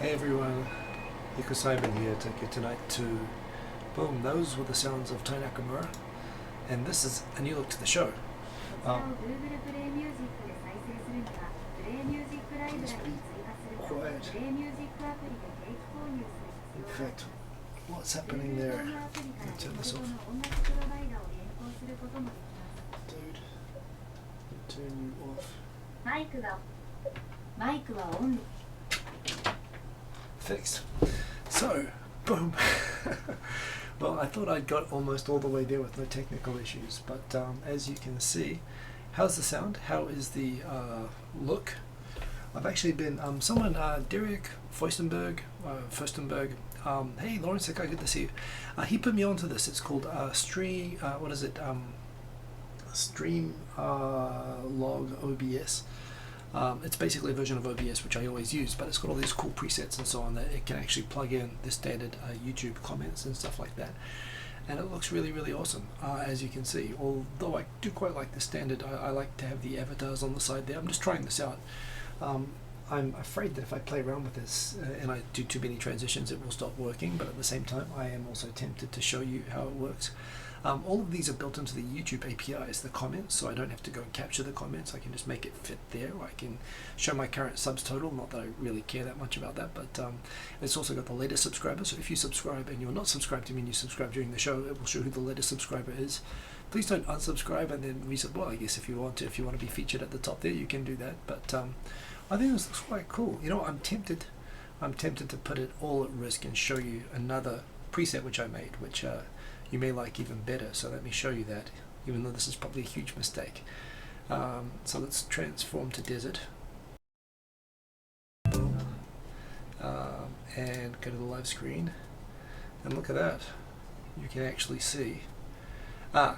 Hey everyone, Hiko Simon here, take you tonight to boom, those were the sounds of Tai Nakamura, and this is a new look to the show. It's pretty quiet. In fact, what's happening there? Let me turn this off. Dude, turn you off. Fixed. So, boom. Well, I thought I'd got almost all the way there with no technical issues, but as you can see, how's the sound? How is the look? I've actually been, Derek Furstenberg, hey Lawrence, good to see you. He put me onto this. It's called Stream Log OBS. It's basically a version of OBS which I always use, but it's got all these cool presets and so on that it can actually plug in the standard YouTube comments and stuff like that, and it looks really awesome, as you can see. Although I do quite like the standard, I like to have the avatars on the side there. I'm just trying this out. I'm afraid that if I play around with this and I do too many transitions, it will stop working, but at the same time I am also tempted to show you how it works. All of these are built into the YouTube APIs, the comments, so I don't have to go and capture the comments. I can just make it fit there. I can show my current subs total, not that I really care that much about that, but it's also got the latest subscriber, so if you subscribe and you're not subscribed to me and you subscribe during the show, it will show who the latest subscriber is. Please don't unsubscribe and then resub. Well, I guess if you want to be featured at the top there, you can do that, but I think this looks quite cool. You know, I'm tempted to put it all at risk and show you another preset which I made, which you may like even better. So let me show you that, even though this is probably a huge mistake. So let's transform to desert. And go to the live screen. And look at that. You can actually see.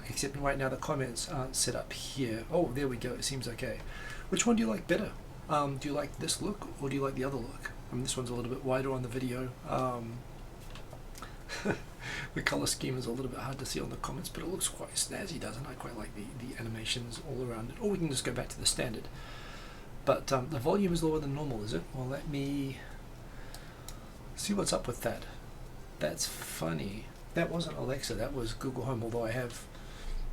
Except right now the comments aren't set up here. Oh, there we go. It seems okay. Which one do you like better? Do you like this look or do you like the other look? I mean, this one's a little bit wider on the video. The color scheme is a little bit hard to see on the comments, but it looks quite snazzy, doesn't it? I quite like the animations all around it. Or we can just go back to the standard. But the volume is lower than normal, is it? Well, let me see what's up with that. That's funny. That wasn't Alexa, that was Google Home, although I have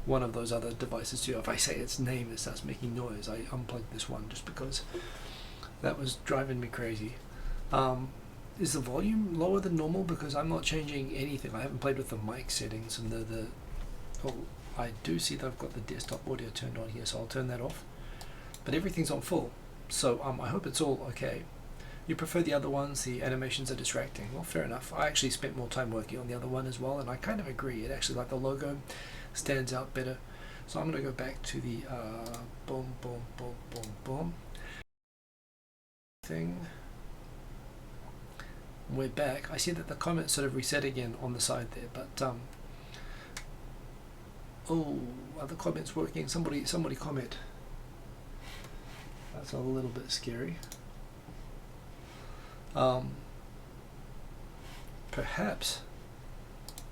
one of those other devices too. If I say its name, it starts making noise. I unplugged this one just because that was driving me crazy. Is the volume lower than normal? Because I'm not changing anything. I haven't played with the mic settings and oh, I do see that I've got the desktop audio turned on here, so I'll turn that off. But everything's on full, so I hope it's all okay. You prefer the other ones, the animations are distracting. Well, fair enough. I actually spent more time working on the other one as well, and I kind of agree. It actually, like the logo, stands out better. So I'm going to go back to the boom thing. We're back. I see that the comments sort of reset again on the side there, but oh, are the comments working? Somebody comment. That's a little bit scary. Perhaps.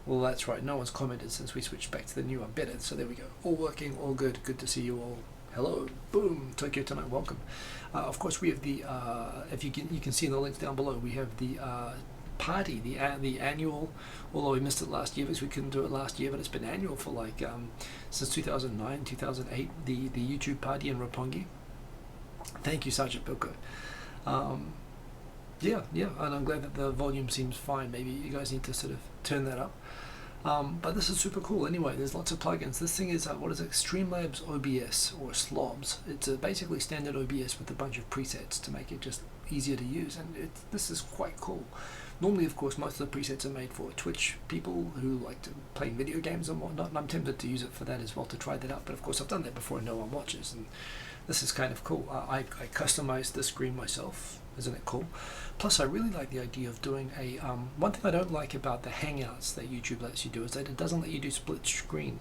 Well, that's right. No one's commented since we switched back to the new embedded. So there we go. All working, all good. Good to see you all. Hello, boom, Tokyo Tonight, welcome. Of course, we have the if you can see in the links down below. We have the party, the annual. Although we missed it last year because we couldn't do it last year, but it's been annual for like since 2009, 2008. The YouTube party in Roppongi. Thank you, Sergeant Bilko. Yeah, and I'm glad that the volume seems fine. Maybe you guys need to sort of turn that up. But this is super cool. Anyway, there's lots of plugins. This thing is, what is it? Streamlabs OBS, or Slobs. It's a basically standard OBS with a bunch of presets to make it just easier to use, and this is quite cool. Normally, of course, most of the presets are made for Twitch people who like to play video games and whatnot, and I'm tempted to use it for that as well, to try that out. But of course, I've done that before and no one watches, and this is kind of cool. I customized the screen myself. Isn't it cool? Plus, I really like the idea of doing a one thing I don't like about the Hangouts that YouTube lets you do is that it doesn't let you do split screen.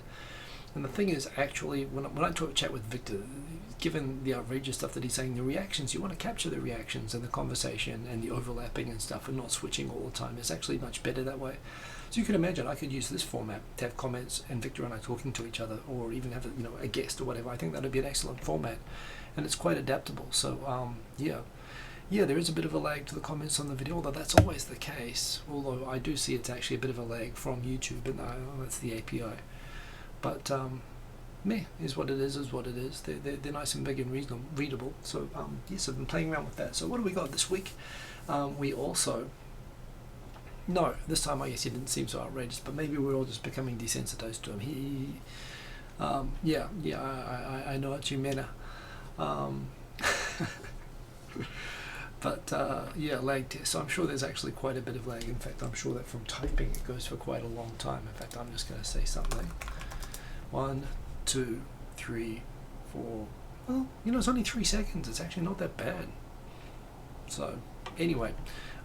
And the thing is, actually, when I chat with Victor, given the outrageous stuff that he's saying, the reactions, you want to capture the reactions and the conversation and the overlapping and stuff, and not switching all the time. It's actually much better that way. So you can imagine I could use this format to have comments and Victor and I talking to each other, or even have a guest or whatever. I think that would be an excellent format, and it's quite adaptable. So yeah. yeah, there is a bit of a lag to the comments on the video, although that's always the case. Although I do see it's actually a bit of a lag from YouTube, and that's the API. But meh, is what it is what it is. They're nice and big and readable. So yes, I've been playing around with that. So what do we got this week? We also, no, this time I guess it didn't seem so outrageous, but maybe we're all just becoming desensitized to him. I know what you mean. But yeah, lag test. So I'm sure there's actually quite a bit of lag. In fact, I'm sure that from typing it goes for quite a long time. In fact, I'm just going to say something. 1, 2, 3, 4. Well, it's only 3 seconds. It's actually not that bad. So anyway,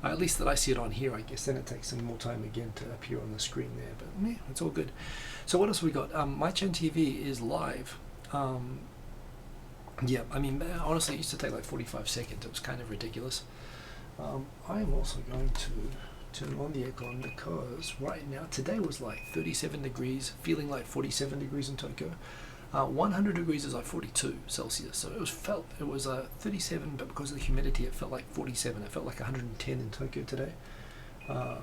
at least that I see it on here, I guess. Then it takes some more time again to appear on the screen there. But yeah, it's all good. So what else we got? My channel TV is live. Yeah, I mean, honestly, it used to take like 45 seconds. It was kind of ridiculous. I am also going to turn on the aircon because right now, today was like 37 degrees, feeling like 47 degrees in Tokyo. 100 degrees is like 42 Celsius. So it was 37, but because of the humidity, it felt like 47. It felt like 110 in Tokyo today.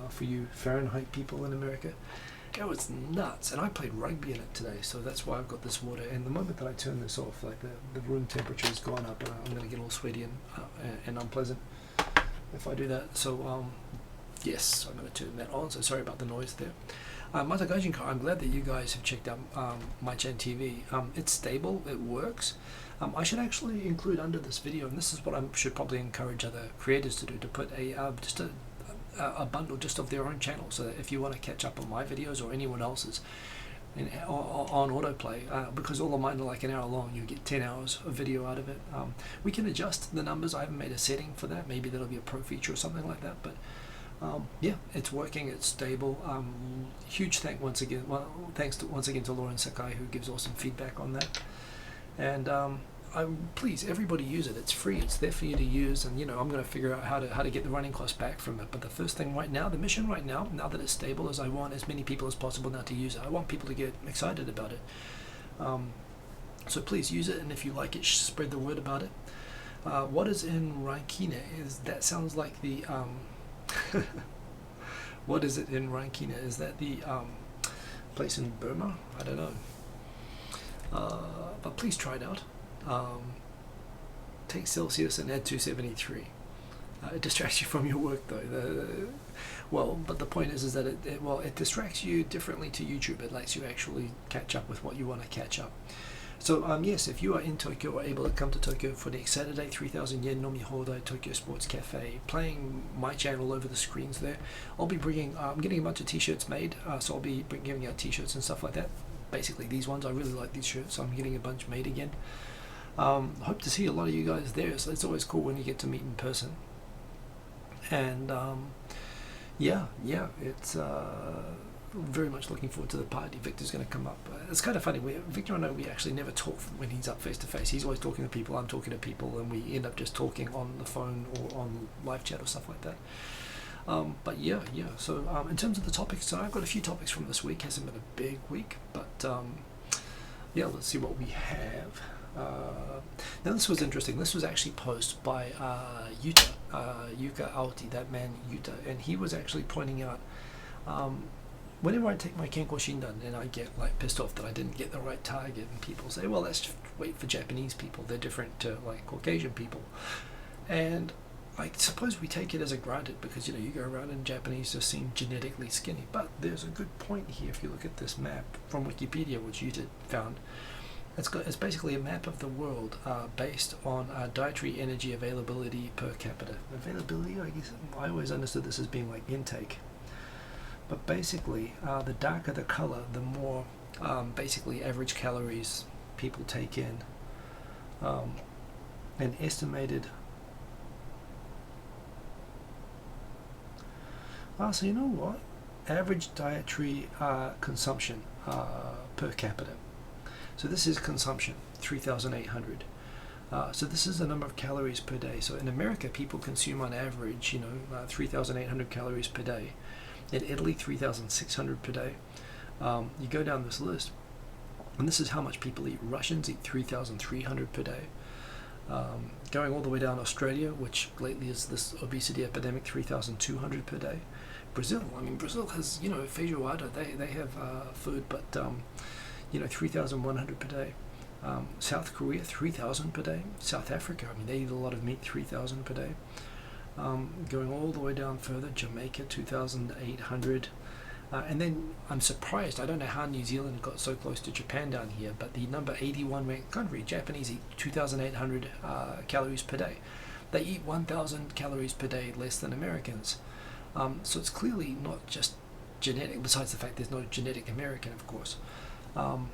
For you Fahrenheit people in America. It was nuts, and I played rugby in it today, so that's why I've got this water. And the moment that I turn this off, like the room temperature has gone up, and I'm going to get all sweaty and unpleasant if I do that. So yes, I'm going to turn that on. So sorry about the noise there. Mata Gaijin Car, I'm glad that you guys have checked out my Gen TV. It's stable, it works. I should actually include under this video, and this is what I should probably encourage other creators to do, to put just a bundle just of their own channel, so that if you want to catch up on my videos or anyone else's on autoplay, because all of mine are like an hour long, you get 10 hours of video out of it. We can adjust the numbers. I haven't made a setting for that. Maybe that'll be a pro feature or something like that, but yeah, it's working, it's stable. Huge thanks once again to Lauren Sakai, who gives awesome feedback on that. And please, everybody use it. It's free. It's there for you to use. And I'm going to figure out how to get the running costs back from it. But the first thing right now, the mission right now that it's stable, is I want as many people as possible now to use it. I want people to get excited about it. So please use it, and if you like it, spread the word about it. What is in Rankine? That sounds like the what is it in Rankine? Is that the place in Burma? I don't know. But please try it out. Take Celsius and add 273. It distracts you from your work, though. But the point is that it distracts you differently to YouTube. It lets you actually catch up with what you want to catch up. So yes, if you are in Tokyo or able to come to Tokyo for next Saturday, 3,000 yen Nomi Hodai Tokyo Sports Cafe, playing my channel over the screens there. I'll be bringing, I'm getting a bunch of t-shirts made, so I'll be giving out t-shirts and stuff like that. Basically these ones, I really like these shirts, so I'm getting a bunch made again. Hope to see a lot of you guys there, so it's always cool when you get to meet in person. And yeah, it's very much looking forward to the party. Victor's going to come up. It's kind of funny. Victor and I, we actually never talk when he's up face to face. He's always talking to people. I'm talking to people, and we end up just talking on the phone or on live chat or stuff like that. But yeah. So in terms of the topics, so I've got a few topics from this week. Hasn't been a big week, but yeah, let's see what we have. Now this was interesting. This was actually posted by Yuta Aoti, that man Yuta, and he was actually pointing out whenever I take my Kenko Shindan and I get like pissed off that I didn't get the right target, and people say, well, let's just wait for Japanese people, they're different to like Caucasian people. And I suppose we take it as a granted because you go around and Japanese just seem genetically skinny, but there's a good point here. If you look at this map from Wikipedia, which Yuta found, it's basically a map of the world based on dietary energy availability per capita. Availability, I guess, I always understood this as being like intake. But basically, the darker the color, the more basically average calories people take in. An estimated... so you know what? Average dietary consumption per capita. So this is consumption, 3,800. So this is the number of calories per day. So in America, people consume on average, 3,800 calories per day. In Italy, 3,600 per day. You go down this list, and this is how much people eat. Russians eat 3,300 per day. Going all the way down Australia, which lately is this obesity epidemic, 3,200 per day. Brazil, I mean, Brazil has, feijoada, they have food, but, 3,100 per day. South Korea, 3,000 per day. South Africa, I mean, they eat a lot of meat, 3,000 per day. Going all the way down further, Jamaica, 2,800. And then I'm surprised, I don't know how New Zealand got so close to Japan down here, but the number 81 ranked country, Japanese eat 2,800 calories per day. They eat 1,000 calories per day less than Americans. So it's clearly not just genetic, besides the fact there's no genetic American, of course. I'm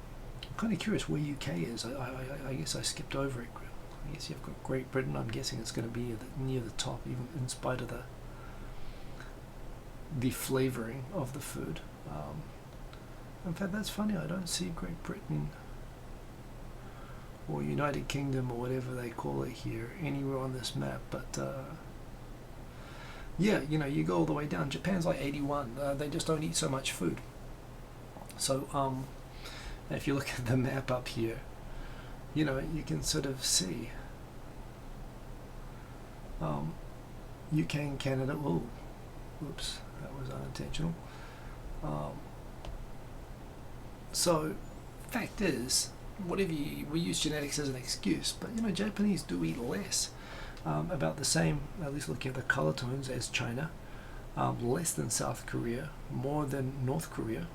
kind of curious where UK is. I guess I skipped over it. I guess you've got Great Britain. I'm guessing it's going to be near the top, even in spite of the flavouring of the food. In fact, that's funny, I don't see Great Britain or United Kingdom or whatever they call it here anywhere on this map, but yeah, you go all the way down. Japan's like 81. They just don't eat so much food. So if you look at the map up here, you can sort of see UK and Canada. Oh, oops, that was unintentional. So fact is, we use genetics as an excuse, but Japanese do eat less, about the same, at least looking at the color tones, as China, less than South Korea, more than North Korea,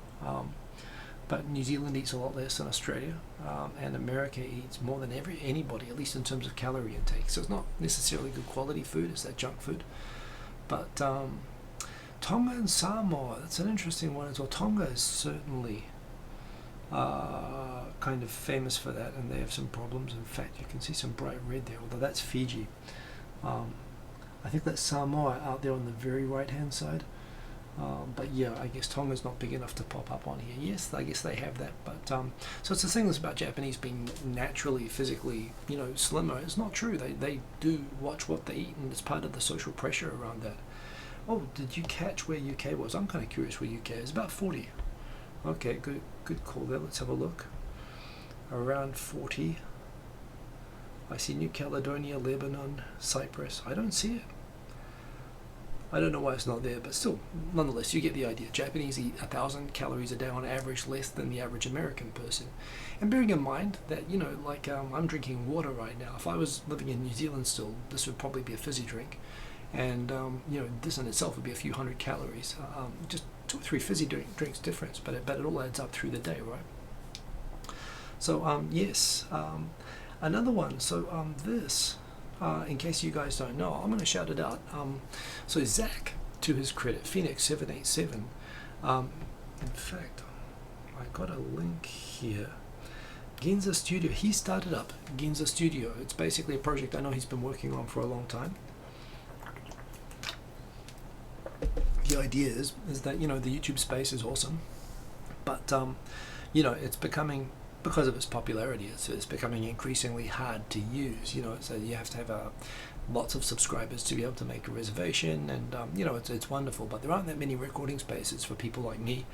but New Zealand eats a lot less than Australia, and America eats more than anybody, at least in terms of calorie intake. So it's not necessarily good quality food, it's that junk food. But Tonga and Samoa, that's an interesting one as well. Tonga is certainly kind of famous for that, and they have some problems. In fact, you can see some bright red there, although that's Fiji. I think that's Samoa out there on the very right hand side. But yeah, I guess Tonga's not big enough to pop up on here. Yes, I guess they have that, but so it's the thing that's about Japanese being naturally, physically, slimmer. It's not true. They do watch what they eat, and it's part of the social pressure around that. Oh, did you catch where UK was? I'm kind of curious where UK is. About 40. Okay, good call there. Let's have a look. Around 40. I see New Caledonia, Lebanon, Cyprus. I don't see it. I don't know why it's not there, but still, nonetheless, you get the idea. Japanese eat 1,000 calories a day on average, less than the average American person. And bearing in mind that, I'm drinking water right now. If I was living in New Zealand still, this would probably be a fizzy drink. And, this in itself would be a few hundred calories. Just 2 or 3 fizzy drinks difference, but it all adds up through the day, right? So, yes. Another one. So, this... in case you guys don't know, I'm going to shout it out. So Zach, to his credit, Phoenix787, in fact, I got a link here. Ginza Studio, he started up Ginza Studio. It's basically a project I know he's been working on for a long time. The idea is that, the YouTube space is awesome, but, it's becoming... because of its popularity, it's becoming increasingly hard to use. So you have to have lots of subscribers to be able to make a reservation, and it's wonderful. But there aren't that many recording spaces for people like me,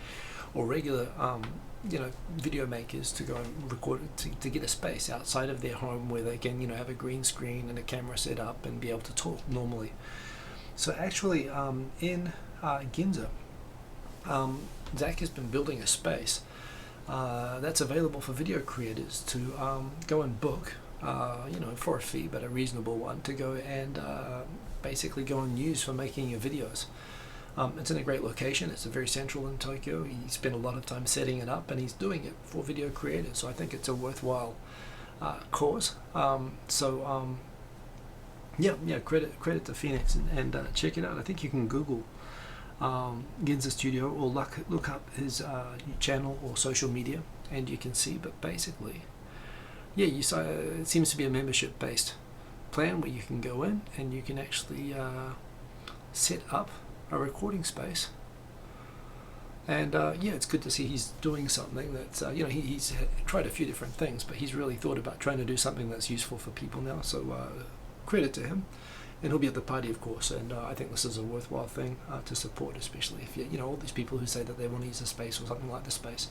or regular video makers to go and record to get a space outside of their home where they can have a green screen and a camera set up and be able to talk normally. So actually, in Ginza, Zach has been building a space that's available for video creators to go and book, for a fee, but a reasonable one, to go and basically go and use for making your videos. It's in a great location. It's very central in Tokyo. He spent a lot of time setting it up, and he's doing it for video creators. So I think it's a worthwhile cause. Credit to Phoenix, and check it out. I think you can Google Ginza Studio or look up his channel or social media, and you can see. But basically, it seems to be a membership based plan where you can go in and you can actually set up a recording space, and it's good to see he's doing something that's he's tried a few different things, but he's really thought about trying to do something that's useful for people now. So credit to him. And he'll be at the party, of course, and I think this is a worthwhile thing to support, especially if all these people who say that they want to use a space or something like the space.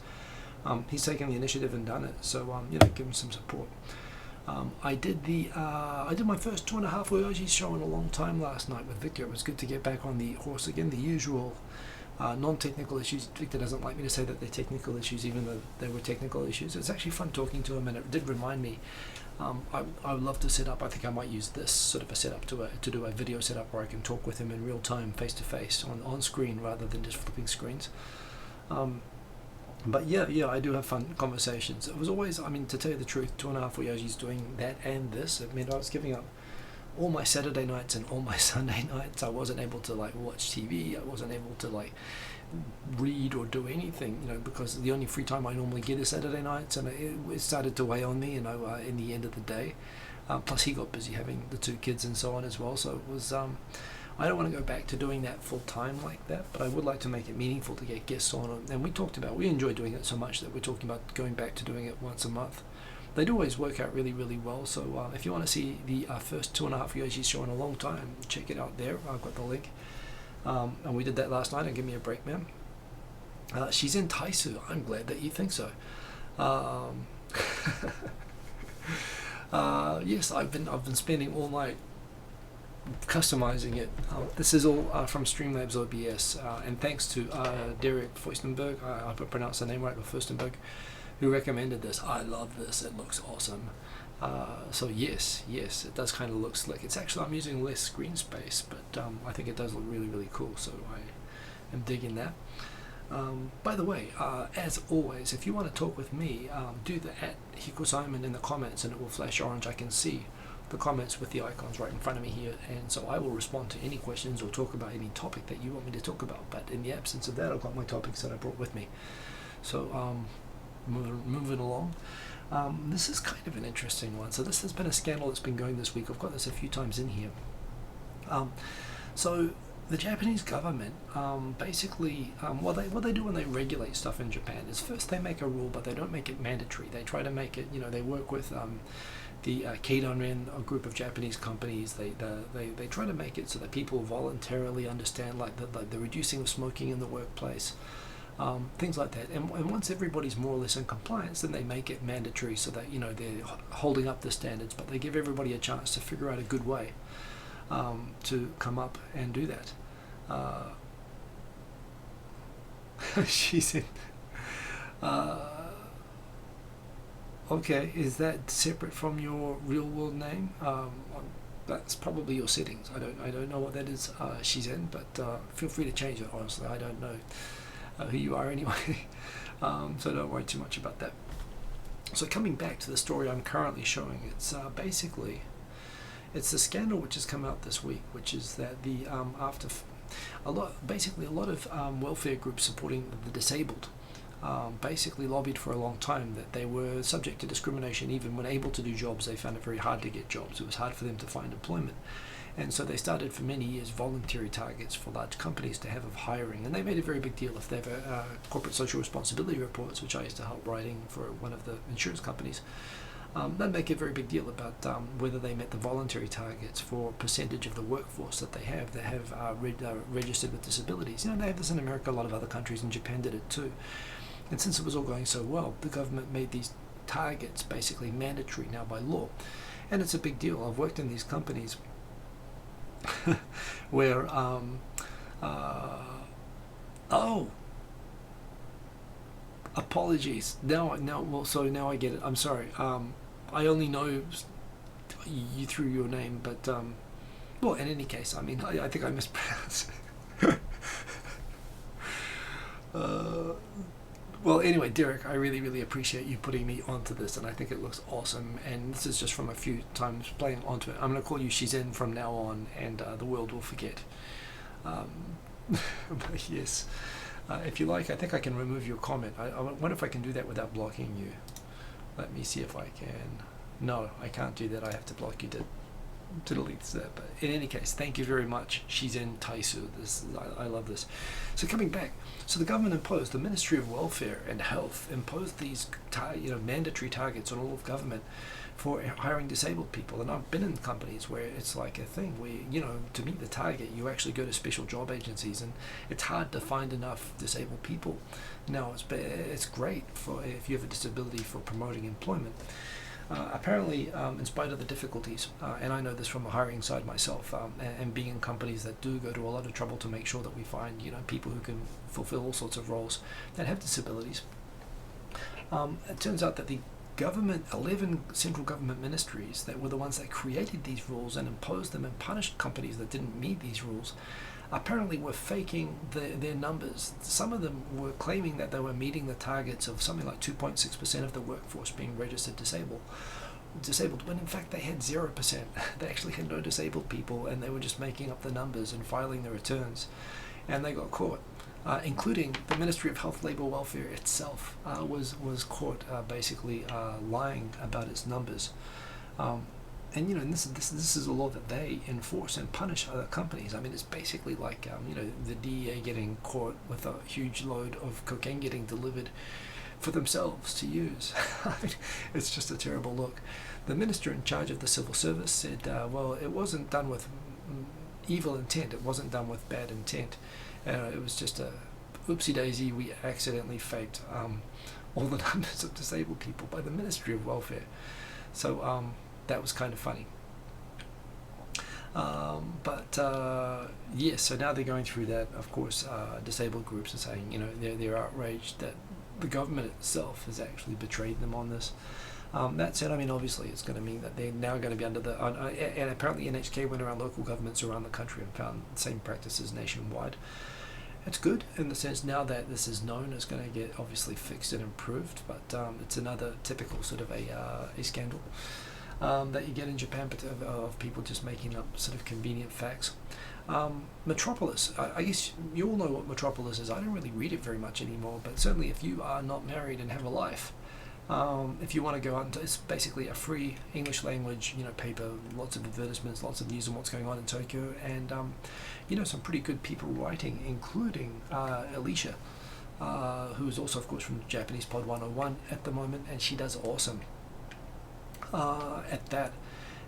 He's taken the initiative and done it, so give him some support. I did my first 2.5 Oyaji's show in a long time last night with Victor. It was good to get back on the horse again. The usual non-technical issues. Victor doesn't like me to say that they're technical issues, even though they were technical issues. It's actually fun talking to him, and it did remind me. I would love to set up. I think I might use this sort of a setup to do a video setup where I can talk with him in real time, face to face, on screen rather than just flipping screens. But yeah, I do have fun conversations. It was always, I mean, to tell you the truth, 2.5 Oyaji's doing that and this. It meant I was giving up all my Saturday nights and all my Sunday nights. I wasn't able to like watch TV. I wasn't able to like read or do anything, because the only free time I normally get is Saturday nights, and it started to weigh on me, in the end of the day. Plus he got busy having the 2 kids and so on as well, so it was, I don't want to go back to doing that full time like that, but I would like to make it meaningful to get guests on, and we enjoy doing it so much that we're talking about going back to doing it once a month. They do always work out really, really well, so if you want to see the first 2.5 Yoji's show in a long time, check it out there. I've got the link. And we did that last night, and give me a break, man. She's in Taisu. I'm glad that you think so. Yes, I've been spending all night customizing it. This is all from Streamlabs OBS, and thanks to Derek Feustenberg, I hope I pronounced the name right, but Feustenberg, who recommended this. I love this. It looks awesome. So yes, it does kind of look slick. It's actually, I'm using less screen space, but I think it does look really, really cool, so I am digging that. By the way, as always, if you want to talk with me, do the @HikoSimon in the comments, and it will flash orange. I can see the comments with the icons right in front of me here, and so I will respond to any questions or talk about any topic that you want me to talk about. But in the absence of that, I've got my topics that I brought with me. So moving along. This is kind of an interesting one. So this has been a scandal that's been going this week. I've got this a few times in here. So the Japanese government, basically, what they do when they regulate stuff in Japan is first they make a rule, but they don't make it mandatory. They try to make it, they work with the Keidanren, a group of Japanese companies. They try to make it so that people voluntarily understand, like the reducing of smoking in the workplace. Things like that, and once everybody's more or less in compliance, then they make it mandatory so that they're holding up the standards, but they give everybody a chance to figure out a good way to come up and do that. She's in. Okay, is that separate from your real world name? That's probably your settings. I don't know what that is. She's in, but feel free to change it. Honestly, I don't know who you are anyway, so don't worry too much about that. So coming back to the story I'm currently showing, it's basically it's the scandal which has come out this week, which is that the a lot of welfare groups supporting the disabled basically lobbied for a long time that they were subject to discrimination. Even when able to do jobs, they found it very hard to get jobs. It was hard for them to find employment. And so they started for many years voluntary targets for large companies to have of hiring, and they made a very big deal if they have corporate social responsibility reports, which I used to help writing for one of the insurance companies. They'd make a very big deal about whether they met the voluntary targets for percentage of the workforce that they have registered with disabilities. They have this in America, a lot of other countries, and Japan did it too. And since it was all going so well, the government made these targets basically mandatory now by law, and it's a big deal. I've worked in these companies where apologies, now I get it. I'm sorry. I only know you through your name, but well, in any case, I mean, I think I mispronounced it. Well, anyway, Derek, I really, really appreciate you putting me onto this, and I think it looks awesome. And this is just from a few times playing onto it. I'm going to call you Shizen from now on, and the world will forget. But yes, if you like, I think I can remove your comment. I wonder if I can do that without blocking you. Let me see if I can. No, I can't do that. I have to block you to delete that. But in any case, thank you very much. She's in Taisu. I love this. So coming back, so the government imposed, the Ministry of Welfare and Health imposed these mandatory targets on all of government for hiring disabled people. And I've been in companies where it's like a thing where to meet the target you actually go to special job agencies, and it's hard to find enough disabled people. Now it's great for if you have a disability for promoting employment. Apparently, in spite of the difficulties, and I know this from the hiring side myself, and being in companies that do go to a lot of trouble to make sure that we find, people who can fulfill all sorts of roles that have disabilities. It turns out that the 11 central government ministries that were the ones that created these rules and imposed them and punished companies that didn't meet these rules apparently were faking their numbers. Some of them were claiming that they were meeting the targets of something like 2.6% of the workforce being registered disabled, when in fact they had 0%. They actually had no disabled people, and they were just making up the numbers and filing the returns, and they got caught. Including the Ministry of Health, Labour, Welfare itself was caught basically lying about its numbers. And this is a law that they enforce and punish other companies. I mean, it's basically like the DEA getting caught with a huge load of cocaine getting delivered for themselves to use. It's just a terrible look. The minister in charge of the civil service said, well, it wasn't done with evil intent. It wasn't done with bad intent. It was just a oopsie daisy. We accidentally faked all the numbers of disabled people by the Ministry of Welfare. So that was kind of funny. Yes, so now they're going through that. Of course, disabled groups are saying, they're outraged that the government itself has actually betrayed them on this. That said, I mean, obviously it's going to mean that they're now going to be under the... and apparently NHK went around local governments around the country and found the same practices nationwide. It's good in the sense now that this is known, it's going to get obviously fixed and improved, but it's another typical sort of a scandal that you get in Japan, of people just making up sort of convenient facts. Metropolis, I guess you all know what Metropolis is. I don't really read it very much anymore, but certainly if you are not married and have a life, if you want to go out, it's basically a free English language, paper, lots of advertisements, lots of news on what's going on in Tokyo, and some pretty good people writing, including Alicia, who is also, of course, from Japanese Pod 101 at the moment, and she does awesome at that.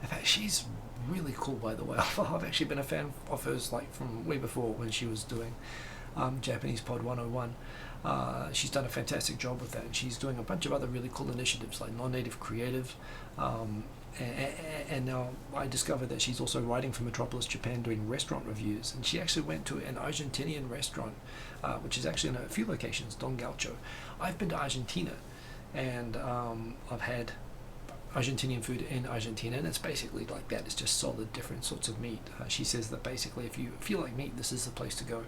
In fact, she's really cool, by the way. I've actually been a fan of hers from way before when she was doing Japanese Pod 101. She's done a fantastic job with that, and she's doing a bunch of other really cool initiatives like non-native creative, and now I discovered that she's also writing for Metropolis Japan doing restaurant reviews, and she actually went to an Argentinian restaurant, which is actually in a few locations, Don Gaucho. I've been to Argentina, and I've had Argentinian food in Argentina, and it's basically like that. It's just solid different sorts of meat. She says that basically if you feel like meat, this is the place to go,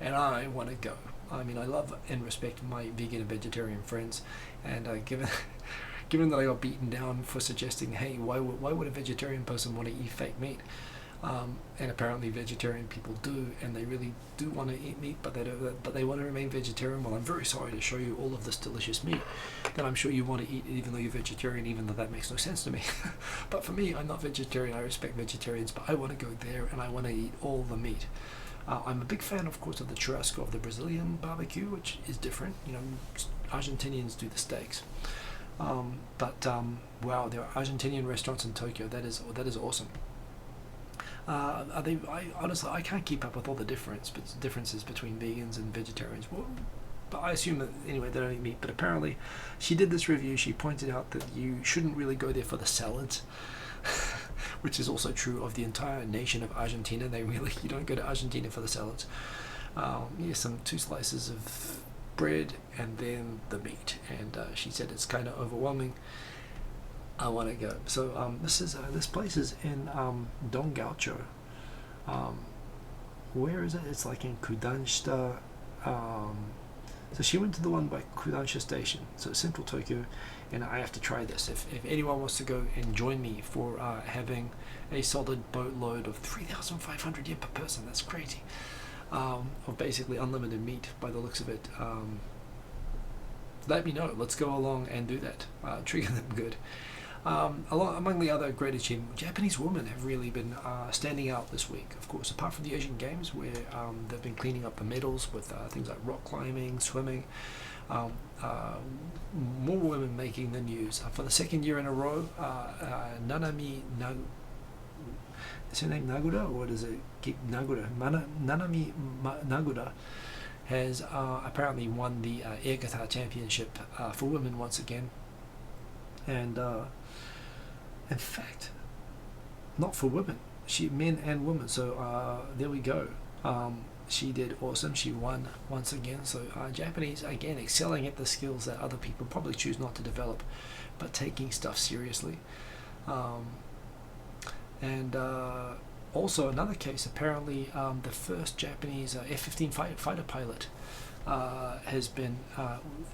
and I want to go. I mean, I love and respect my vegan and vegetarian friends, and given that I got beaten down for suggesting, hey, why would a vegetarian person want to eat fake meat? And apparently vegetarian people do, and they really do want to eat meat, but they want to remain vegetarian. Well, I'm very sorry to show you all of this delicious meat that I'm sure you want to eat, even though you're vegetarian, even though that makes no sense to me. But for me, I'm not vegetarian. I respect vegetarians, but I want to go there and I want to eat all the meat. I'm a big fan, of course, of the churrasco, of the Brazilian barbecue, which is different. Argentinians do the steaks. Wow, there are Argentinian restaurants in Tokyo. That is awesome. Honestly, I can't keep up with all the differences between vegans and vegetarians. Well, but I assume that anyway they don't eat meat. But apparently, she did this review. She pointed out that you shouldn't really go there for the salads, which is also true of the entire nation of Argentina. You don't go to Argentina for the salads. Some 2 slices of bread and then the meat. And she said it's kind of overwhelming. I want to go. So this place is in Don Gaucho. Where is it? It's like in Kudanshita. So she went to the one by Kudansha Station, so central Tokyo, and I have to try this. If anyone wants to go and join me for having a solid boatload of 3,500 yen per person, that's crazy, of basically unlimited meat by the looks of it, let me know. Let's go along and do that. Trigger them good. Among the other great achievements, Japanese women have really been standing out this week, of course, apart from the Asian Games, where they've been cleaning up the medals with things like rock climbing, swimming. More women making the news. For the second year in a row, is her name Nagura, or what is it? Nagura. Nanami Nagura has apparently won the air guitar championship for women once again. And in fact, not for women, men and women. So there we go. She did awesome. She won once again. So Japanese, again, excelling at the skills that other people probably choose not to develop, but taking stuff seriously. And also another case, apparently the first Japanese F-15 fighter pilot has been,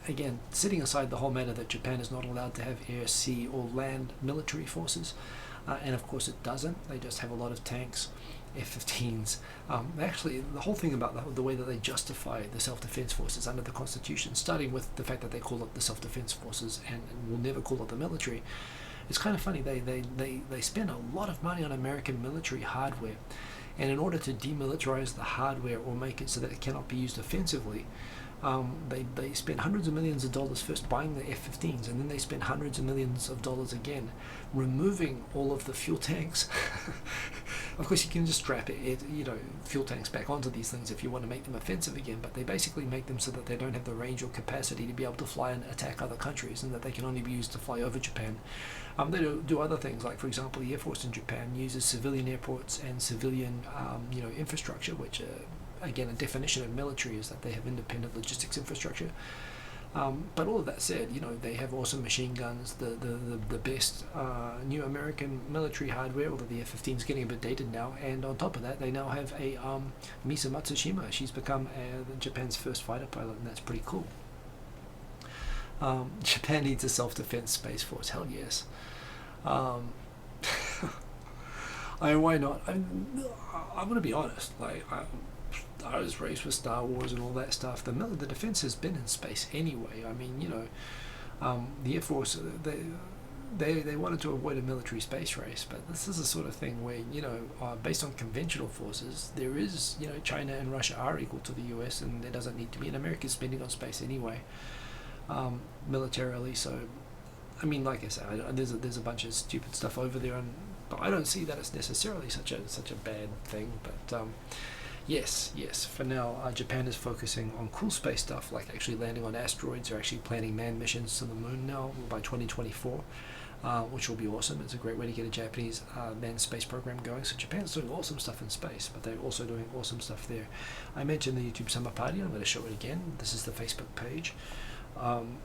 again, setting aside the whole matter that Japan is not allowed to have air, sea, or land military forces. And of course it doesn't. They just have a lot of tanks, F-15s. Actually, the whole thing about the way that they justify the self-defense forces under the Constitution, starting with the fact that they call it the self-defense forces and will never call it the military, it's kind of funny. They spend a lot of money on American military hardware, and in order to demilitarize the hardware or make it so that it cannot be used offensively, they spend hundreds of millions of dollars first buying the F-15s, and then they spend hundreds of millions of dollars again removing all of the fuel tanks. Of course, you can just strap fuel tanks back onto these things if you want to make them offensive again, but they basically make them so that they don't have the range or capacity to be able to fly and attack other countries, and that they can only be used to fly over Japan. They do other things, like, for example, the Air Force in Japan uses civilian airports and civilian infrastructure, which again, a definition of military is that they have independent logistics infrastructure. But all of that said, they have awesome machine guns, the best new American military hardware, although the F-15 is getting a bit dated now, and on top of that, they now have a Misa Matsushima. She's become Japan's first fighter pilot, and that's pretty cool. Japan needs a self-defense space force, hell yes. I mean, why not? I'm going to be honest, I was raised with Star Wars and all that stuff. The defense has been in space anyway. I mean, the Air Force, they wanted to avoid a military space race, but this is the sort of thing where, based on conventional forces, there is, China and Russia are equal to the US, and there doesn't need to be. And America's spending on space anyway, militarily. So, I mean, like I said, there's a bunch of stupid stuff over there, but I don't see that it's necessarily such a bad thing. But yes, for now, Japan is focusing on cool space stuff, like actually landing on asteroids, or actually planning manned missions to the moon now by 2024, which will be awesome. It's a great way to get a Japanese manned space program going. So Japan's doing awesome stuff in space, but they're also doing awesome stuff there. I mentioned the YouTube Summer Party. I'm going to show it again. This is the Facebook page.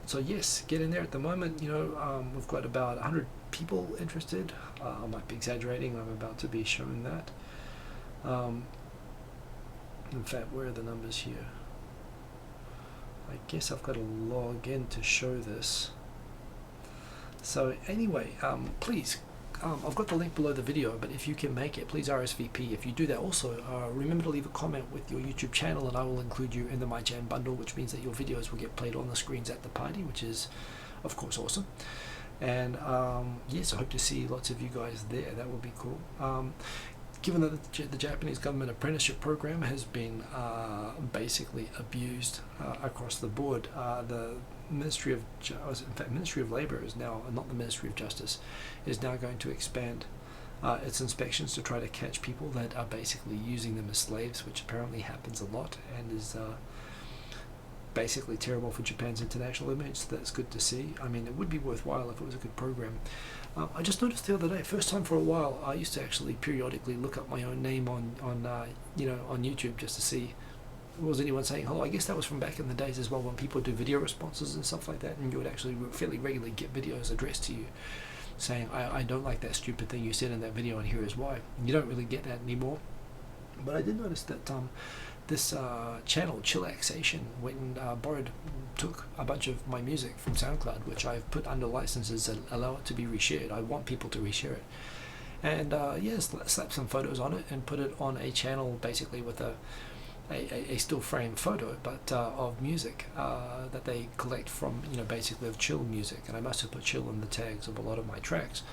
So yes, get in there. At the moment, we've got about 100 people interested. I might be exaggerating. I'm about to be showing that. In fact, where are the numbers here? I guess I've got to log in to show this. So anyway, please, I've got the link below the video, but if you can make it, please RSVP. If you do that, also remember to leave a comment with your YouTube channel, and I will include you in the My Jam bundle, which means that your videos will get played on the screens at the party, which is, of course, awesome. And yes, I hope to see lots of you guys there. That would be cool. Given that the Japanese government apprenticeship program has been basically abused across the board, the Ministry of Labor is now, not the Ministry of Justice, is now going to expand its inspections to try to catch people that are basically using them as slaves, which apparently happens a lot and is basically terrible for Japan's international image. So that's good to see. I mean, it would be worthwhile if it was a good program. I just noticed the other day, first time for a while, I used to actually periodically look up my own name on YouTube just to see, was anyone saying hello. I guess that was from back in the days as well, when people do video responses and stuff like that, and you would actually fairly regularly get videos addressed to you saying, I don't like that stupid thing you said in that video, and here is why. You don't really get that anymore. But I did notice that this channel, Chillaxation, went and took a bunch of my music from SoundCloud, which I've put under licenses that allow it to be reshared. I want people to reshare it. And yes, slap some photos on it and put it on a channel basically with a still frame photo, but of music that they collect from, basically of chill music. And I must have put chill in the tags of a lot of my tracks.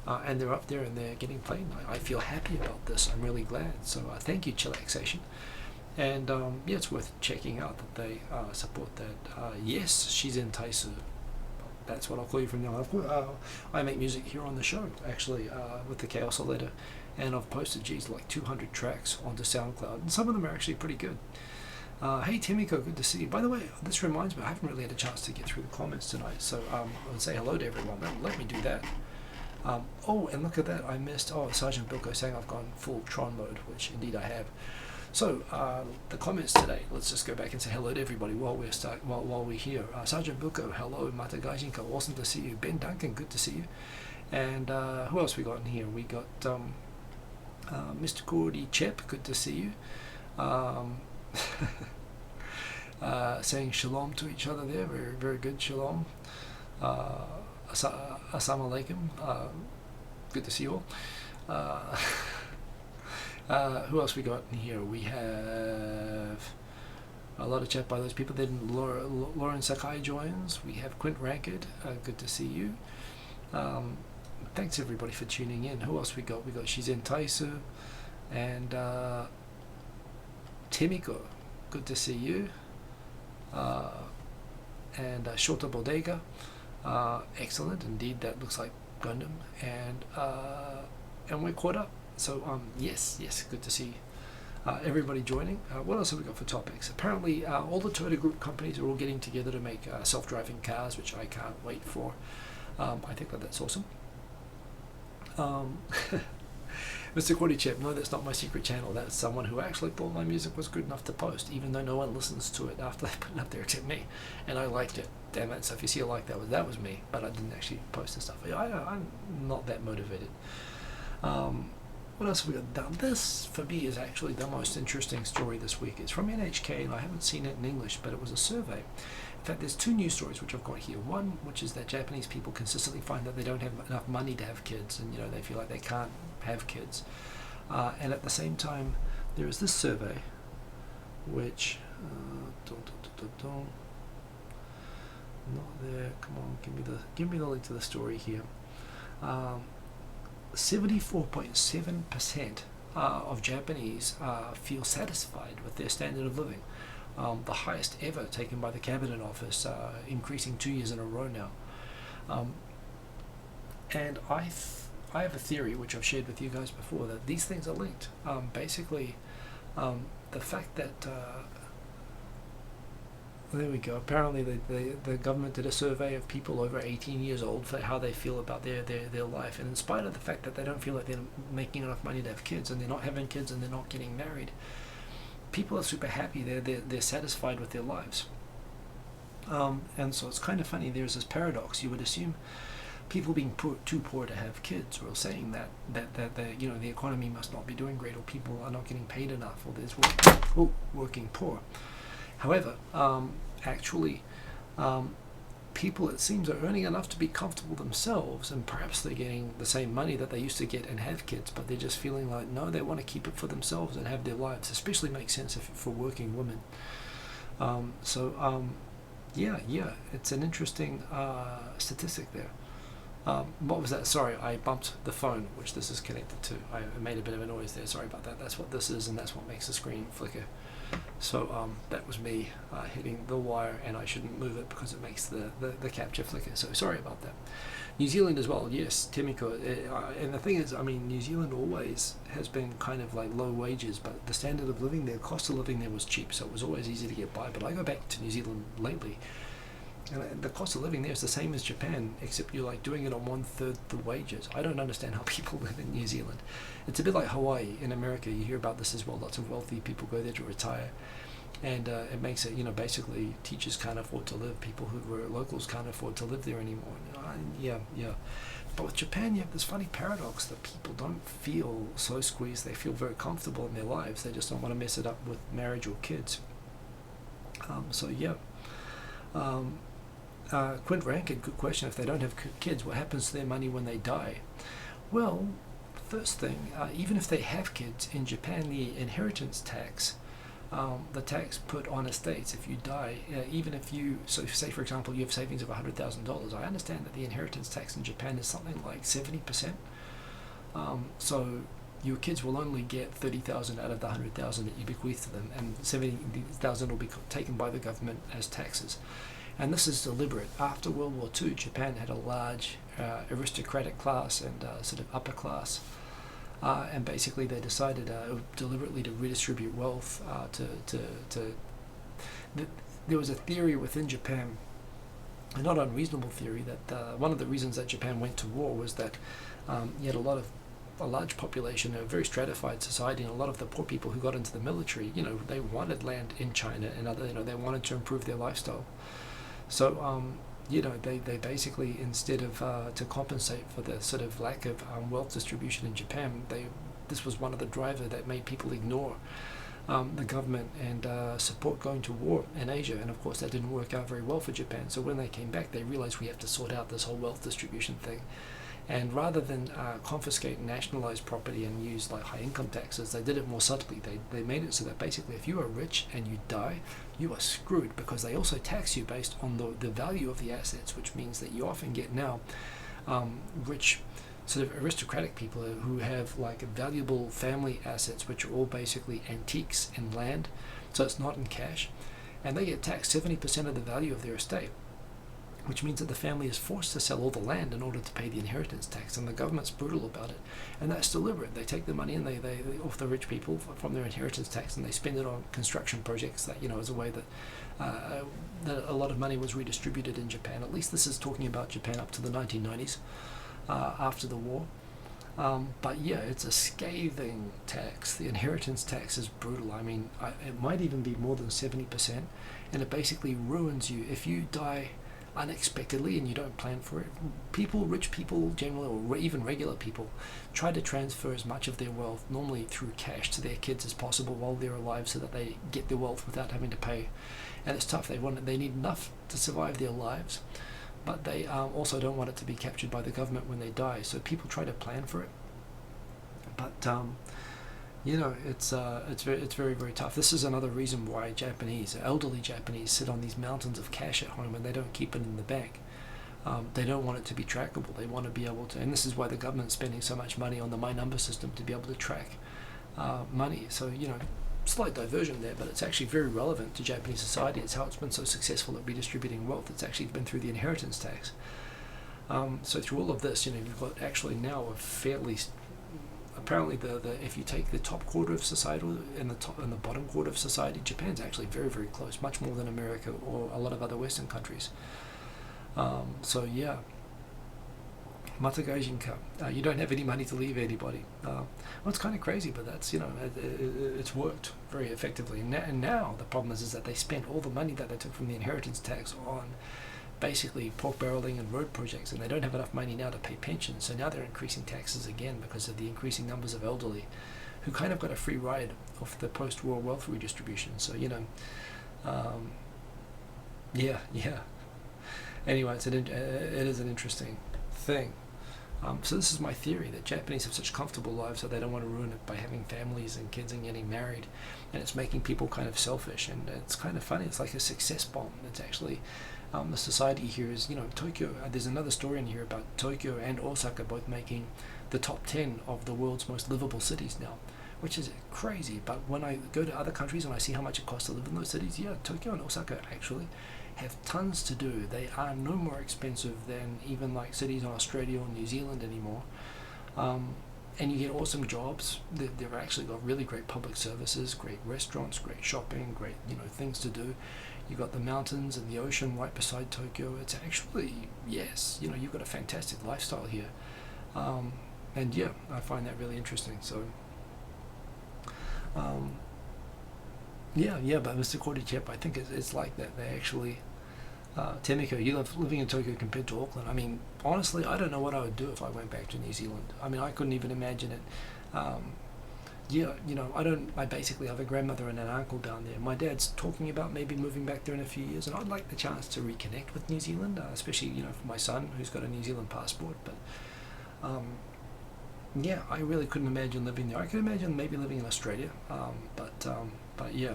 And they're up there and they're getting played. I feel happy about this. I'm really glad. So thank you, Chillaxation. And yeah, it's worth checking out that they support that. Yes, she's in Taisu. That's what I'll call you from now on. I make music here on the show, actually, with the Chaos Letter, and I've posted, like 200 tracks onto SoundCloud, and some of them are actually pretty good. Hey Timiko, good to see you. By the way, this reminds me, I haven't really had a chance to get through the comments tonight, so I would say hello to everyone. Let me do that. Oh, and look at that, I missed, Sergeant Bilko saying I've gone full Tron mode, which indeed I have. So, the comments today, let's just go back and say hello to everybody while we're here. Sergeant Bilko, hello. Mata Gaijinko, awesome to see you. Ben Duncan, good to see you. And who else we got in here? We got Mr. Cordy Chep, good to see you. Saying shalom to each other there, very, very good, shalom. Assalamu alaikum, good to see you all. Who else we got in here? We have a lot of chat by those people. Then Lauren Sakai joins. We have Quint Ranked, good to see you. Thanks everybody for tuning in. Who else we got? We got Shizen Taisu and Timiko, good to see you. And Shota Bodega, excellent indeed. That looks like Gundam, and we're caught up. So yes, good to see everybody joining. What else have we got for topics? Apparently, all the Toyota Group companies are all getting together to make self-driving cars, which I can't wait for. I think that's awesome. Mr. Cordy Chip, no, that's not my secret channel. That's someone who actually thought my music was good enough to post, even though no one listens to it after they put it up there except me. And I liked it. Damn it. So if you see a like, that was me, but I didn't actually post the stuff. I'm not that motivated. What else have we got done? This, for me, is actually the most interesting story this week. It's from NHK, and I haven't seen it in English, but it was a survey. In fact, there's two news stories which I've got here. One, which is that Japanese people consistently find that they don't have enough money to have kids, and they feel like they can't have kids. And at the same time, there is this survey, which not there. Come on, give me the link to the story here. 74.7% of Japanese feel satisfied with their standard of living. The highest ever taken by the Cabinet Office, increasing 2 years in a row now. And I have a theory, which I've shared with you guys before, that these things are linked. Basically, the fact that there we go. Apparently, the government did a survey of people over 18 years old for how they feel about their life, and in spite of the fact that they don't feel like they're making enough money to have kids, and they're not having kids, and they're not getting married, people are super happy. They're satisfied with their lives. And so it's kind of funny. There's this paradox. You would assume people being too poor to have kids, or saying that the economy must not be doing great, or people are not getting paid enough, or there's working poor. However, actually, people, it seems, are earning enough to be comfortable themselves, and perhaps they're getting the same money that they used to get and have kids, but they're just feeling like, no, they want to keep it for themselves and have their lives. Especially makes sense for working women. Yeah, it's an interesting statistic there. What was that? Sorry, I bumped the phone, which this is connected to. I made a bit of a noise there. Sorry about that. That's what this is, and that's what makes the screen flicker. So that was me hitting the wire, and I shouldn't move it because it makes the capture flicker. So sorry about that. New Zealand as well, yes, Timiko. And the thing is, New Zealand always has been kind of like low wages, but the standard of living there, cost of living there was cheap, so it was always easy to get by. But I go back to New Zealand lately, and the cost of living there is the same as Japan, except you're like doing it on 1/3 the wages. I don't understand how people live in New Zealand. It's a bit like Hawaii in America. You hear about this as well. Lots of wealthy people go there to retire, and it makes it, basically teachers can't afford to live. People who were locals can't afford to live there anymore. Yeah. But with Japan, you have this funny paradox that people don't feel so squeezed. They feel very comfortable in their lives. They just don't want to mess it up with marriage or kids. Quint Rankin, good question. If they don't have kids, what happens to their money when they die? Well, first thing, even if they have kids, in Japan, the inheritance tax, the tax put on estates if you die, even if you, so say for example you have savings of $100,000, I understand that the inheritance tax in Japan is something like 70%. So your kids will only get 30,000 out of the 100,000 that you bequeath to them, and 70,000 will be taken by the government as taxes. And this is deliberate. After World War II, Japan had a large aristocratic class and sort of upper class, and basically they decided deliberately to redistribute wealth to there was a theory within Japan, a not unreasonable theory, that one of the reasons that Japan went to war was that you had a large population, a very stratified society, and a lot of the poor people who got into the military, they wanted land in China and other, they wanted to improve their lifestyle. So, they basically, instead of to compensate for the sort of lack of wealth distribution in Japan, this was one of the drivers that made people ignore the government and support going to war in Asia. And of course that didn't work out very well for Japan. So when they came back, they realized we have to sort out this whole wealth distribution thing. And rather than confiscate and nationalize property and use like high income taxes, they did it more subtly. They made it so that basically if you are rich and you die, you are screwed, because they also tax you based on the value of the assets, which means that you often get now rich sort of aristocratic people who have like valuable family assets, which are all basically antiques and land, so it's not in cash, and they get taxed 70% of the value of their estate, which means that the family is forced to sell all the land in order to pay the inheritance tax, and the government's brutal about it. And that's deliberate. They take the money and they off the rich people from their inheritance tax, and they spend it on construction projects that, as a way that a lot of money was redistributed in Japan. At least this is talking about Japan up to the 1990s, after the war. But yeah, it's a scathing tax. The inheritance tax is brutal. I mean, it might even be more than 70%, and it basically ruins you if you die unexpectedly and you don't plan for it. Rich people generally, or even regular people, try to transfer as much of their wealth, normally through cash, to their kids as possible while they're alive, so that they get their wealth without having to pay. And it's tough. They need enough to survive their lives, but they also don't want it to be captured by the government when they die. So people try to plan for it, but it's very, very tough. This is another reason why elderly Japanese sit on these mountains of cash at home and they don't keep it in the bank. They don't want it to be trackable. They want to be able to, and this is why the government's spending so much money on the My Number system, to be able to track money. So, slight diversion there, but it's actually very relevant to Japanese society. It's how it's been so successful at redistributing wealth. It's actually been through the inheritance tax. So through all of this, you've got actually now a fairly, apparently if you take the top quarter of society and the bottom quarter of society, Japan's actually very, very close, much more than America or a lot of other Western countries. So yeah, Matagaijinka, you don't have any money to leave anybody. Well, it's kind of crazy, but that's, it's worked very effectively. And now the problem is that they spent all the money that they took from the inheritance tax on basically pork barreling and road projects, and they don't have enough money now to pay pensions. So now they're increasing taxes again because of the increasing numbers of elderly who kind of got a free ride off the post-war wealth redistribution. So, yeah. Anyway, it is an interesting thing. So this is my theory, that Japanese have such comfortable lives that they don't want to ruin it by having families and kids and getting married, and it's making people kind of selfish, and it's kind of funny. It's like a success bomb. It's actually the society here is, Tokyo. There's another story in here about Tokyo and Osaka both making the top 10 of the world's most livable cities now, which is crazy. But when I go to other countries and I see how much it costs to live in those cities, yeah, Tokyo and Osaka actually have tons to do. They are no more expensive than even like cities in Australia or New Zealand anymore. And you get awesome jobs. They've actually got really great public services, great restaurants, great shopping, great things to do. You've got the mountains and the ocean right beside Tokyo. It's actually, yes, you've got a fantastic lifestyle here. And yeah, I find that really interesting. So yeah, but Mr. Kordychev, I think it's like that. They actually, Temiko, you love living in Tokyo compared to Auckland. I mean, honestly, I don't know what I would do if I went back to New Zealand. I mean, I couldn't even imagine it. I basically have a grandmother and an uncle down there. My dad's talking about maybe moving back there in a few years, and I'd like the chance to reconnect with New Zealand, especially, for my son, who's got a New Zealand passport. But, yeah, I really couldn't imagine living there. I could imagine maybe living in Australia, but yeah.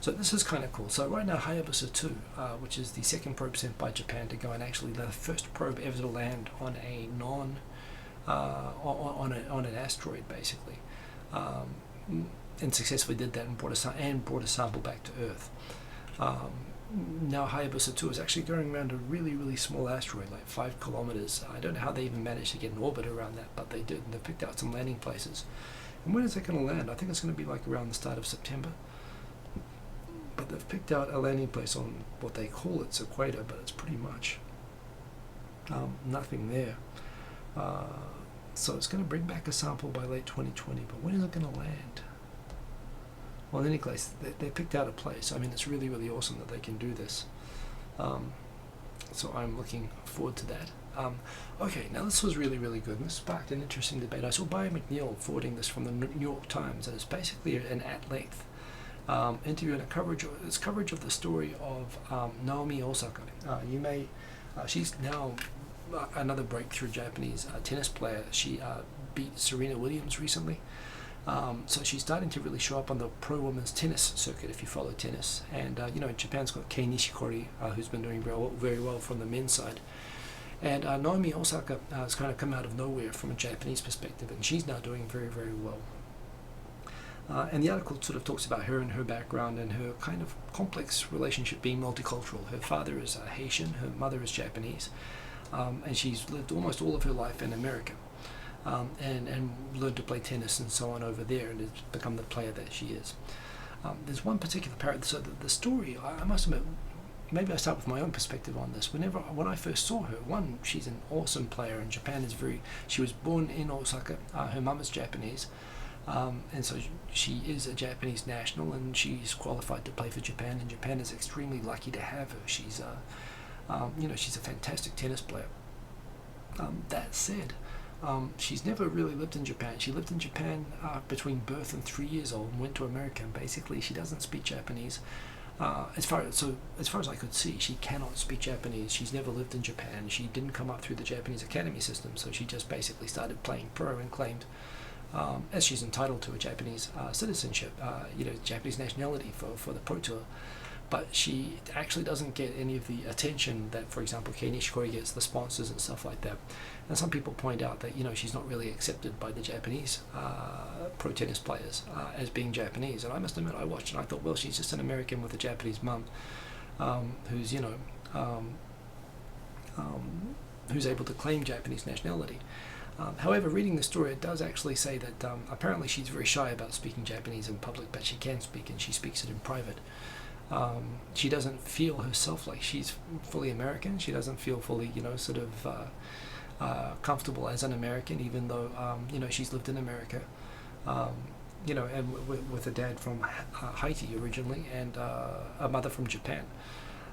So this is kind of cool. So right now, Hayabusa 2, which is the second probe sent by Japan to go and actually the first probe ever to land on a on an asteroid, basically, and successfully did that and brought a sample back to Earth. Now Hayabusa 2 is actually going around a really, really small asteroid, like 5 kilometers. I don't know how they even managed to get an orbit around that, but they did, and they picked out some landing places. And when is it going to land? I think it's going to be like around the start of September. But they've picked out a landing place on what they call its equator, but it's pretty much nothing there. So it's going to bring back a sample by late 2020, but when is it going to land? Well, in any case, they picked out a place. I mean, it's really, really awesome that they can do this. So I'm looking forward to that. Okay, now this was really, really good, and this sparked an interesting debate. I saw Brian McNeil forwarding this from the New York Times, and it's basically an at-length interview and coverage of the story of Naomi Osaka. She's now another breakthrough Japanese tennis player. She beat Serena Williams recently. So she's starting to really show up on the pro women's tennis circuit if you follow tennis. And Japan's got Kei Nishikori, who's been doing very well from the men's side. And Naomi Osaka has kind of come out of nowhere from a Japanese perspective, and she's now doing very, very well. And the article sort of talks about her and her background and her kind of complex relationship being multicultural. Her father is Haitian, her mother is Japanese, and she's lived almost all of her life in America. And learned to play tennis and so on over there, and has become the player that she is. There's one particular paragraph. So the story, I must admit, maybe I start with my own perspective on this. When I first saw her, she's an awesome player, and Japan is she was born in Osaka. Her mum is Japanese, and so she is a Japanese national, and she's qualified to play for Japan, and Japan is extremely lucky to have her. She's she's a fantastic tennis player. That said, she's never really lived in Japan. She lived in Japan between birth and 3 years old, and went to America. And basically, she doesn't speak Japanese. As far as I could see, she cannot speak Japanese. She's never lived in Japan. She didn't come up through the Japanese academy system, so she just basically started playing pro and claimed, as she's entitled to a Japanese citizenship, Japanese nationality for the pro tour. But she actually doesn't get any of the attention that, for example, Kei Nishikori gets, the sponsors and stuff like that. And some people point out that she's not really accepted by the Japanese pro tennis players as being Japanese. And I must admit, I watched and I thought, well, she's just an American with a Japanese mum, who's who's able to claim Japanese nationality. However, reading the story, it does actually say that apparently she's very shy about speaking Japanese in public, but she can speak, and she speaks it in private. She doesn't feel herself like she's fully American. She doesn't feel fully, comfortable as an American, even though, she's lived in America, and with a dad from Haiti originally, and a mother from Japan.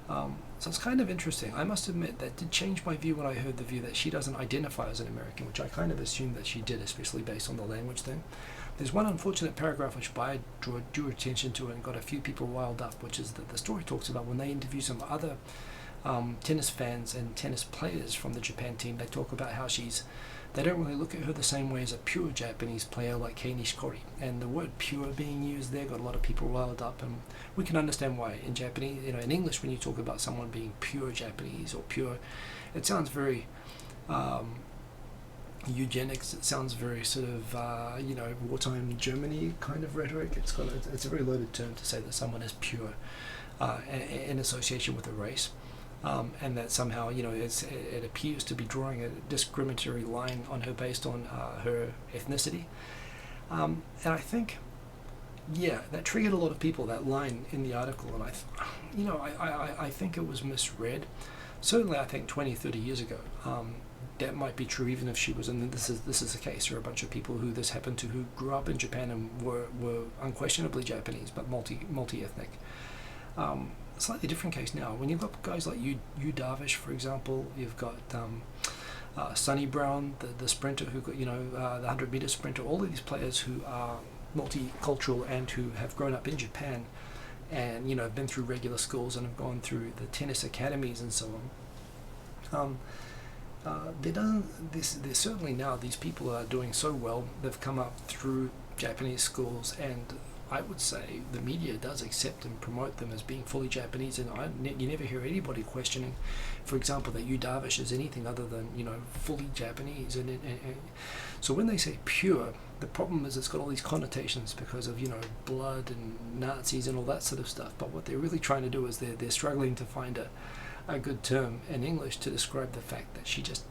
So it's kind of interesting. I must admit that did change my view when I heard the view that she doesn't identify as an American, which I kind of assumed that she did, especially based on the language thing. There's one unfortunate paragraph which I drew attention to and got a few people riled up, which is that the story talks about when they interview some other tennis fans and tennis players from the Japan team. They talk about how they don't really look at her the same way as a pure Japanese player like Kei Nishikori. And the word pure being used there got a lot of people riled up, and we can understand why. In Japanese, in English, when you talk about someone being pure Japanese or pure, it sounds very eugenics. It sounds very sort of wartime Germany kind of rhetoric. It's a very loaded term to say that someone is pure in association with a race, and that somehow it appears to be drawing a discriminatory line on her based on her ethnicity, and I think that triggered a lot of people, that line in the article, and I think it was misread. Certainly, I think 20-30 years ago, that might be true, even if she was, and this is the case. There are a bunch of people who this happened to, who grew up in Japan and were unquestionably Japanese, but multi-ethnic. Slightly different case now. When you've got guys like Yu Darvish, for example, you've got Sonny Brown, the sprinter, who got the 100-meter sprinter. All of these players who are multicultural and who have grown up in Japan, and have been through regular schools and have gone through the tennis academies and so on. There's certainly now these people are doing so well. They've come up through Japanese schools, and I would say the media does accept and promote them as being fully Japanese, and you never hear anybody questioning, for example, that Yu Darvish is anything other than fully Japanese. And so when they say pure, the problem is it's got all these connotations because of blood and Nazis and all that sort of stuff. But what they're really trying to do is they're struggling to find a good term in English to describe the fact that she just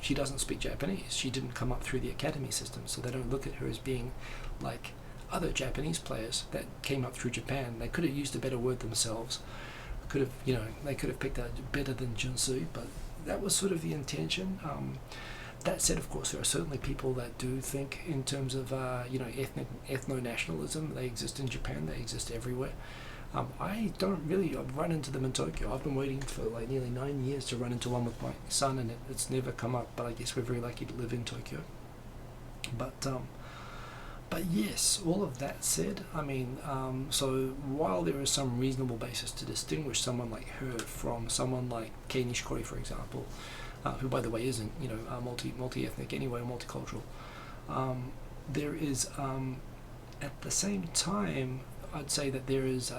she doesn't speak Japanese. She didn't come up through the academy system, so they don't look at her as being like other Japanese players that came up through Japan. They could have used a better word themselves. They could have picked out better than Junsui, but that was sort of the intention. That said, of course, there are certainly people that do think in terms of ethno-nationalism. They exist in Japan. They exist everywhere. I don't really run into them in Tokyo. I've been waiting for like nearly 9 years to run into one with my son, and it's never come up. But I guess we're very lucky to live in Tokyo. But yes, all of that said, I mean, so while there is some reasonable basis to distinguish someone like her from someone like Kei Nishikori, for example, who, by the way, isn't, multi-ethnic anyway, multicultural, there is, at the same time, I'd say that there is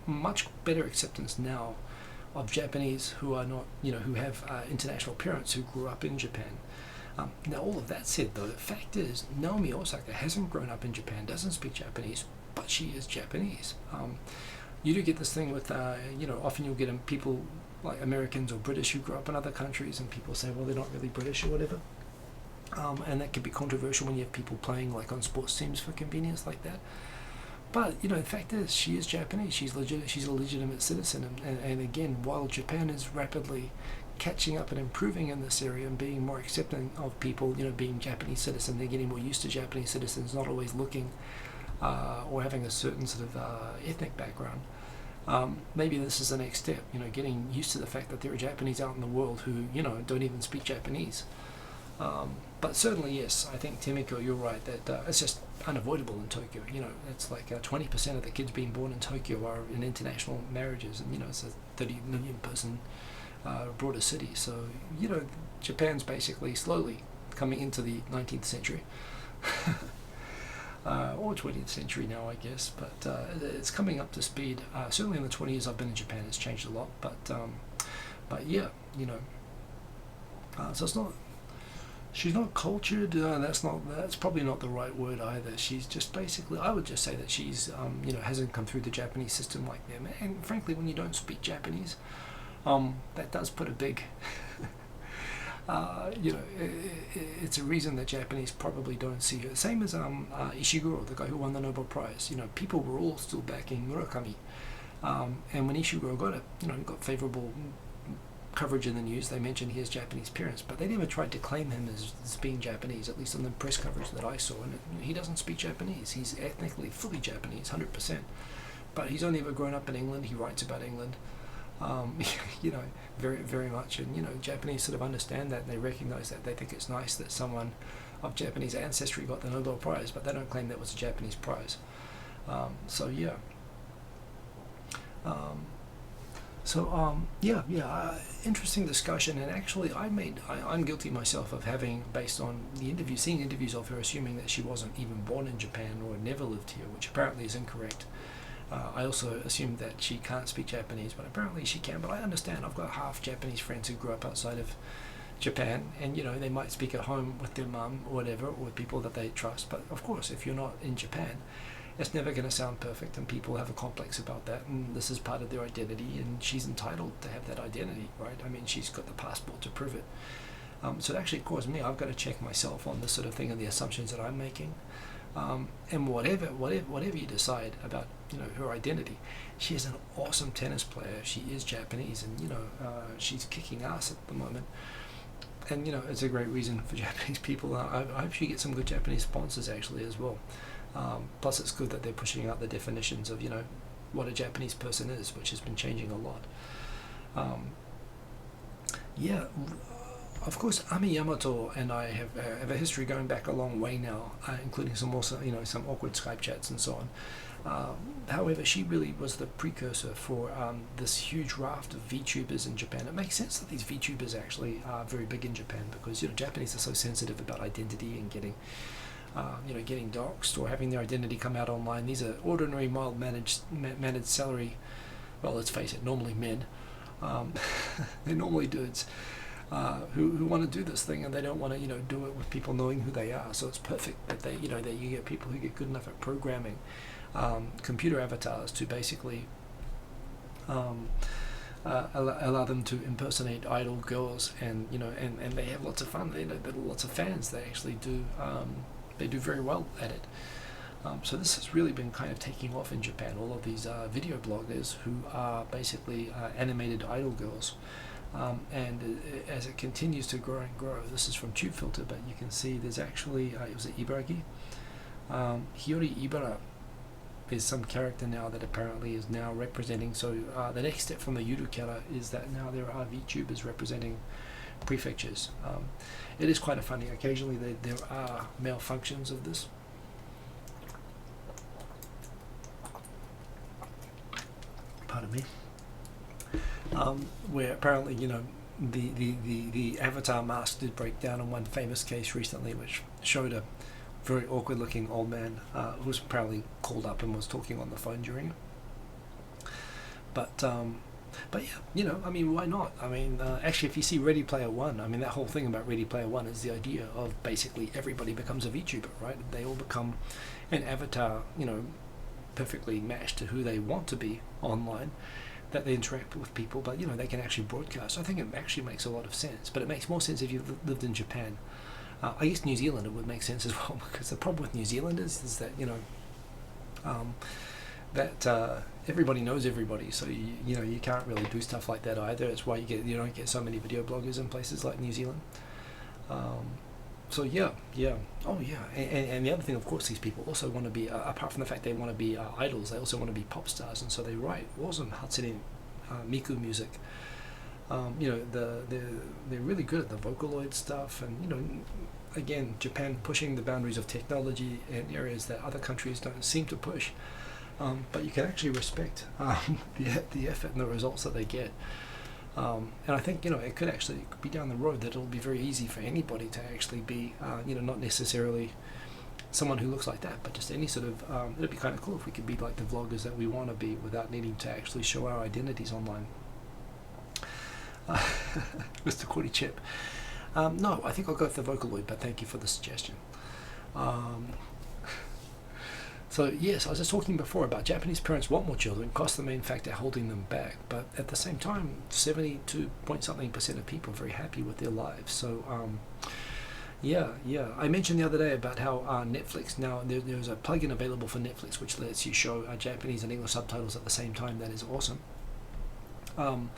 much better acceptance now of Japanese who are not, who have international parents who grew up in Japan. Now, all of that said, though, the fact is, Naomi Osaka hasn't grown up in Japan, doesn't speak Japanese, but she is Japanese. You do get this thing with, often you'll get people like Americans or British who grew up in other countries, and people say, well, they're not really British or whatever. And that can be controversial when you have people playing like on sports teams for convenience like that. But, the fact is, she is Japanese. She's a legitimate citizen. And again, while Japan is rapidly catching up and improving in this area and being more accepting of people, being Japanese citizen, they're getting more used to Japanese citizens not always looking or having a certain sort of ethnic background. Maybe this is the next step, getting used to the fact that there are Japanese out in the world who, don't even speak Japanese. But certainly, yes, I think, Temiko, you're right, that it's just unavoidable in Tokyo. It's like 20% of the kids being born in Tokyo are in international marriages, and, it's a 30 million person broader city. So, Japan's basically slowly coming into the 19th century. Or 20th century now, I guess, but it's coming up to speed. Certainly in the 20 years I've been in Japan, it's changed a lot, but yeah, so it's not, she's not cultured, that's probably not the right word either. She's just basically, I would just say that she's, hasn't come through the Japanese system like them, and frankly, when you don't speak Japanese, that does put a big, it's a reason that Japanese probably don't see her. Same as Ishiguro, the guy who won the Nobel Prize. People were all still backing Murakami, and when Ishiguro got favourable coverage in the news, they mentioned he has Japanese parents, but they never tried to claim him as being Japanese, at least on the press coverage that I saw. And he doesn't speak Japanese. He's ethnically fully Japanese, 100%, but he's only ever grown up in England. He writes about England. Very, very much, and Japanese sort of understand that, and they recognize that. They think it's nice that someone of Japanese ancestry got the Nobel Prize, but they don't claim that was a Japanese prize. Interesting discussion, and actually I'm guilty myself of having, based on the seeing interviews of her, assuming that she wasn't even born in Japan or never lived here, which apparently is incorrect. I also assumed that she can't speak Japanese, but apparently she can. But I understand. I've got half Japanese friends who grew up outside of Japan, and they might speak at home with their mum or whatever, or with people that they trust. But of course, if you're not in Japan, it's never going to sound perfect, and people have a complex about that, and this is part of their identity, and she's entitled to have that identity, right? I mean, she's got the passport to prove it. So it actually caused me, I've got to check myself on this sort of thing and the assumptions that I'm making. And whatever you decide about her identity, she is an awesome tennis player. She is Japanese, and she's kicking ass at the moment. And it's a great reason for Japanese people. I hope she gets some good Japanese sponsors actually as well. Plus, it's good that they're pushing out the definitions of what a Japanese person is, which has been changing a lot. Of course, Ami Yamato and I have a history going back a long way now, including some awkward Skype chats and so on. However, she really was the precursor for this huge raft of VTubers in Japan. It makes sense that these VTubers actually are very big in Japan because Japanese are so sensitive about identity and getting doxxed or having their identity come out online. These are ordinary, mild-managed salary. Well, let's face it, normally men. They're normally dudes. Who want to do this thing, and they don't want to do it with people knowing who they are. So it's perfect that that you get people who get good enough at programming computer avatars to basically allow them to impersonate idol girls, and and they have lots of fun. They have lots of fans. They actually do they do very well at it. So this has really been kind of taking off in Japan. All of these video bloggers who are basically animated idol girls. And as it continues to grow and grow, this is from Tube Filter, but you can see there's actually, it was Ibaraki. Hiyori Ibara is some character now that apparently is now representing, so the next step from the Yurukara is that now there are VTubers representing prefectures. It is quite funny. Occasionally there are malfunctions of this. Pardon me. Where apparently, the avatar mask did break down in one famous case recently, which showed a very awkward looking old man who was apparently called up and was talking on the phone during it. But yeah, I mean, why not? I mean, actually, if you see Ready Player One, I mean, that whole thing about Ready Player One is the idea of basically everybody becomes a VTuber, right? They all become an avatar, perfectly matched to who they want to be online, that they interact with people, but they can actually broadcast. I think it actually makes a lot of sense, but it makes more sense if you've lived in Japan. I guess New Zealand it would make sense as well, because the problem with New Zealand is that everybody knows everybody, so you can't really do stuff like that either. It's why you don't get so many video bloggers in places like New Zealand. So yeah, oh yeah, and the other thing, of course, these people also want to be, apart from the fact they want to be idols, they also want to be pop stars, and so they write awesome Hatsune Miku music. They're really good at the Vocaloid stuff, and again, Japan pushing the boundaries of technology in areas that other countries don't seem to push. But you can actually respect the effort and the results that they get. And I think it could actually be down the road that it'll be very easy for anybody to actually be not necessarily someone who looks like that, but just any sort of it'd be kind of cool if we could be like the vloggers that we want to be without needing to actually show our identities online. Mr. Cordy Chip. No, I think I'll go with the Vocaloid, but thank you for the suggestion. So yes, I was just talking before about Japanese parents want more children, cost the main factor holding them back, but at the same time 72-point-something% of people are very happy with their lives. So yeah, I mentioned the other day about how Netflix, now there's a plugin available for Netflix which lets you show Japanese and English subtitles at the same time. That is awesome. I'm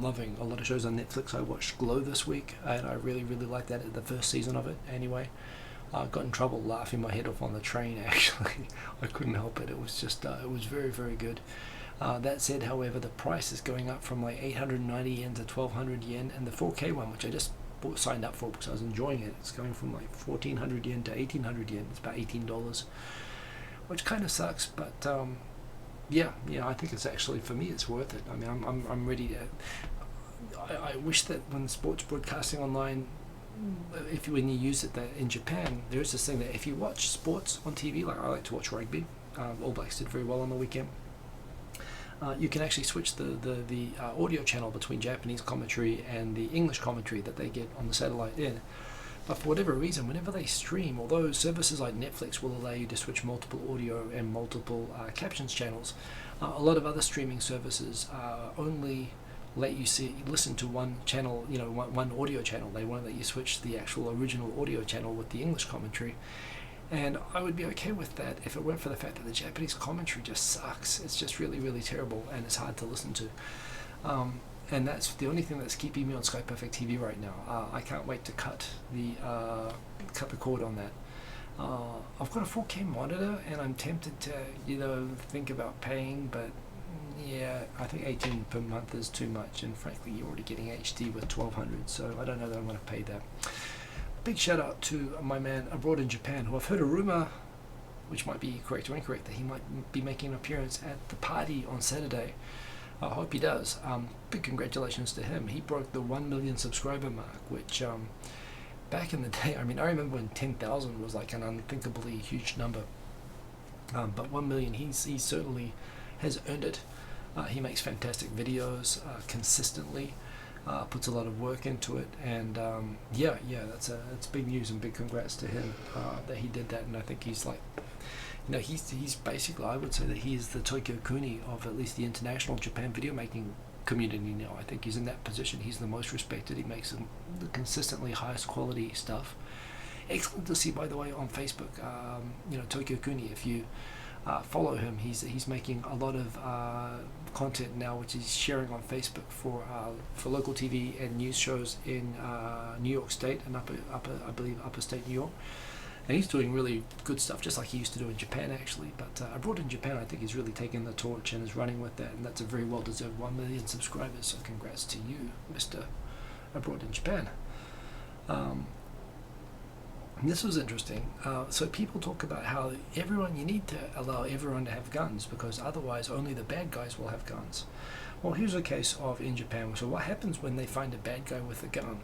loving a lot of shows on Netflix. I watched Glow this week, and I really like that, the first season of it anyway. I got in trouble laughing my head off on the train, actually. I couldn't help it. It was just, it was very good. That said, however, the price is going up from like 890 yen to 1200 yen, and the 4K one, which I just signed up for because I was enjoying it, it's going from like 1400 yen to 1800 yen. It's about $18, which kind of sucks, but yeah, I think it's actually, for me, it's worth it. I mean, I'm ready to. I wish that when sports broadcasting online, when you use it in Japan, there is this thing that if you watch sports on TV, like I like to watch rugby, All Blacks did very well on the weekend. You can actually switch the audio channel between Japanese commentary and the English commentary that they get on the satellite in. But for whatever reason, whenever they stream, although services like Netflix will allow you to switch multiple audio and multiple captions channels, a lot of other streaming services only let you listen to one channel, one audio channel. They won't let you switch the actual original audio channel with the English commentary. And I would be okay with that if it weren't for the fact that the Japanese commentary just sucks. It's just really terrible, and it's hard to listen to. And that's the only thing that's keeping me on Sky Perfect TV right now. I can't wait to cut the cord on that. I've got a 4K monitor, and I'm tempted to, think about paying, but yeah, I think 18 per month is too much, and frankly, you're already getting HD with 1200, so I don't know that I'm going to pay that. Big shout out to my man abroad in Japan, who I've heard a rumor, which might be correct or incorrect, that he might be making an appearance at the party on Saturday. I hope he does. Big congratulations to him. He broke the 1 million subscriber mark, which back in the day, I remember when 10,000 was like an unthinkably huge number. But 1 million, he certainly has earned it. He makes fantastic videos consistently, puts a lot of work into it, and it's big news and big congrats to him that he did that. And I think he's like, he's basically, I would say that he is the Tokyo Kuni of at least the international Japan video making community now. I think he's in that position. He's the most respected. He makes the consistently highest quality stuff, Excellent to see, by the way, on Facebook. Tokyo Kuni, if you follow him, he's making a lot of content now, which he's sharing on Facebook for local TV and news shows in New York State and upper state New York. And he's doing really good stuff, just like he used to do in Japan, actually. But abroad in Japan, I think he's really taken the torch and is running with that, and that's a very well-deserved 1 million subscribers. So congrats to you, Mr. Abroad in Japan. This was interesting. So people talk about how you need to allow everyone to have guns because otherwise only the bad guys will have guns. Well, here's a case of in Japan. So what happens when they find a bad guy with a gun?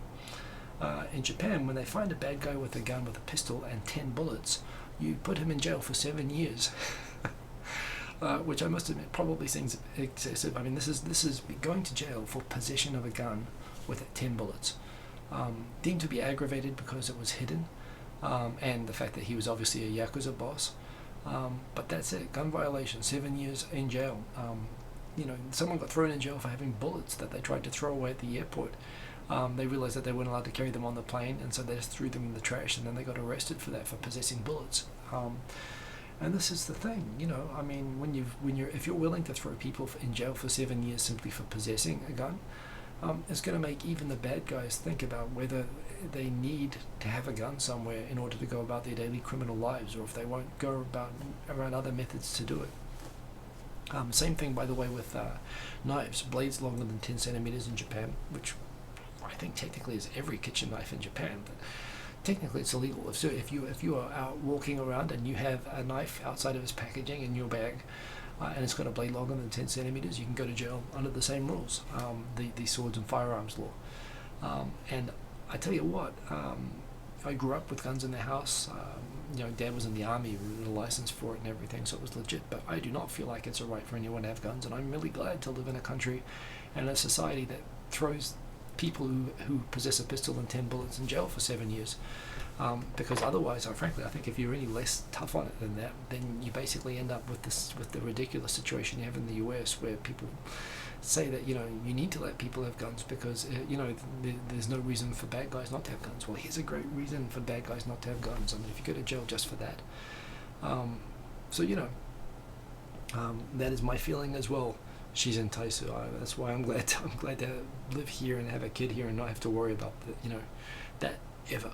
In Japan, when they find a bad guy with a gun with a pistol and 10 bullets, you put him in jail for 7 years. Which I must admit probably seems excessive. I mean, this is going to jail for possession of a gun with 10 bullets. Deemed to be aggravated because it was hidden. And the fact that he was obviously a Yakuza boss. But that's it, gun violation, 7 years in jail. Someone got thrown in jail for having bullets that they tried to throw away at the airport. They realized that they weren't allowed to carry them on the plane, and so they just threw them in the trash, and then they got arrested for that, for possessing bullets. And this is the thing, I mean, if you're willing to throw people in jail for 7 years simply for possessing a gun, it's going to make even the bad guys think about whether they need to have a gun somewhere in order to go about their daily criminal lives, or if they won't go around other methods to do it. Same thing, by the way, with knives. Blades longer than 10 centimeters in Japan, which I think technically is every kitchen knife in Japan, but technically it's illegal. If you are out walking around and you have a knife outside of its packaging in your bag, and it's got a blade longer than 10 centimeters, you can go to jail under the same rules, the Swords and Firearms Law. And I tell you what, I grew up with guns in the house. Dad was in the army, we had a license for it and everything, so it was legit, but I do not feel like it's a right for anyone to have guns, and I'm really glad to live in a country and a society that throws people who possess a pistol and 10 bullets in jail for 7 years. Because otherwise, frankly, I think if you're any less tough on it than that, then you basically end up with the ridiculous situation you have in the US, where people say that you need to let people have guns because there's no reason for bad guys not to have guns. Well, here's a great reason for bad guys not to have guns. I mean, if you go to jail just for that. That is my feeling as well. She's in Taisu. That's why I'm glad to live here and have a kid here and not have to worry about that ever.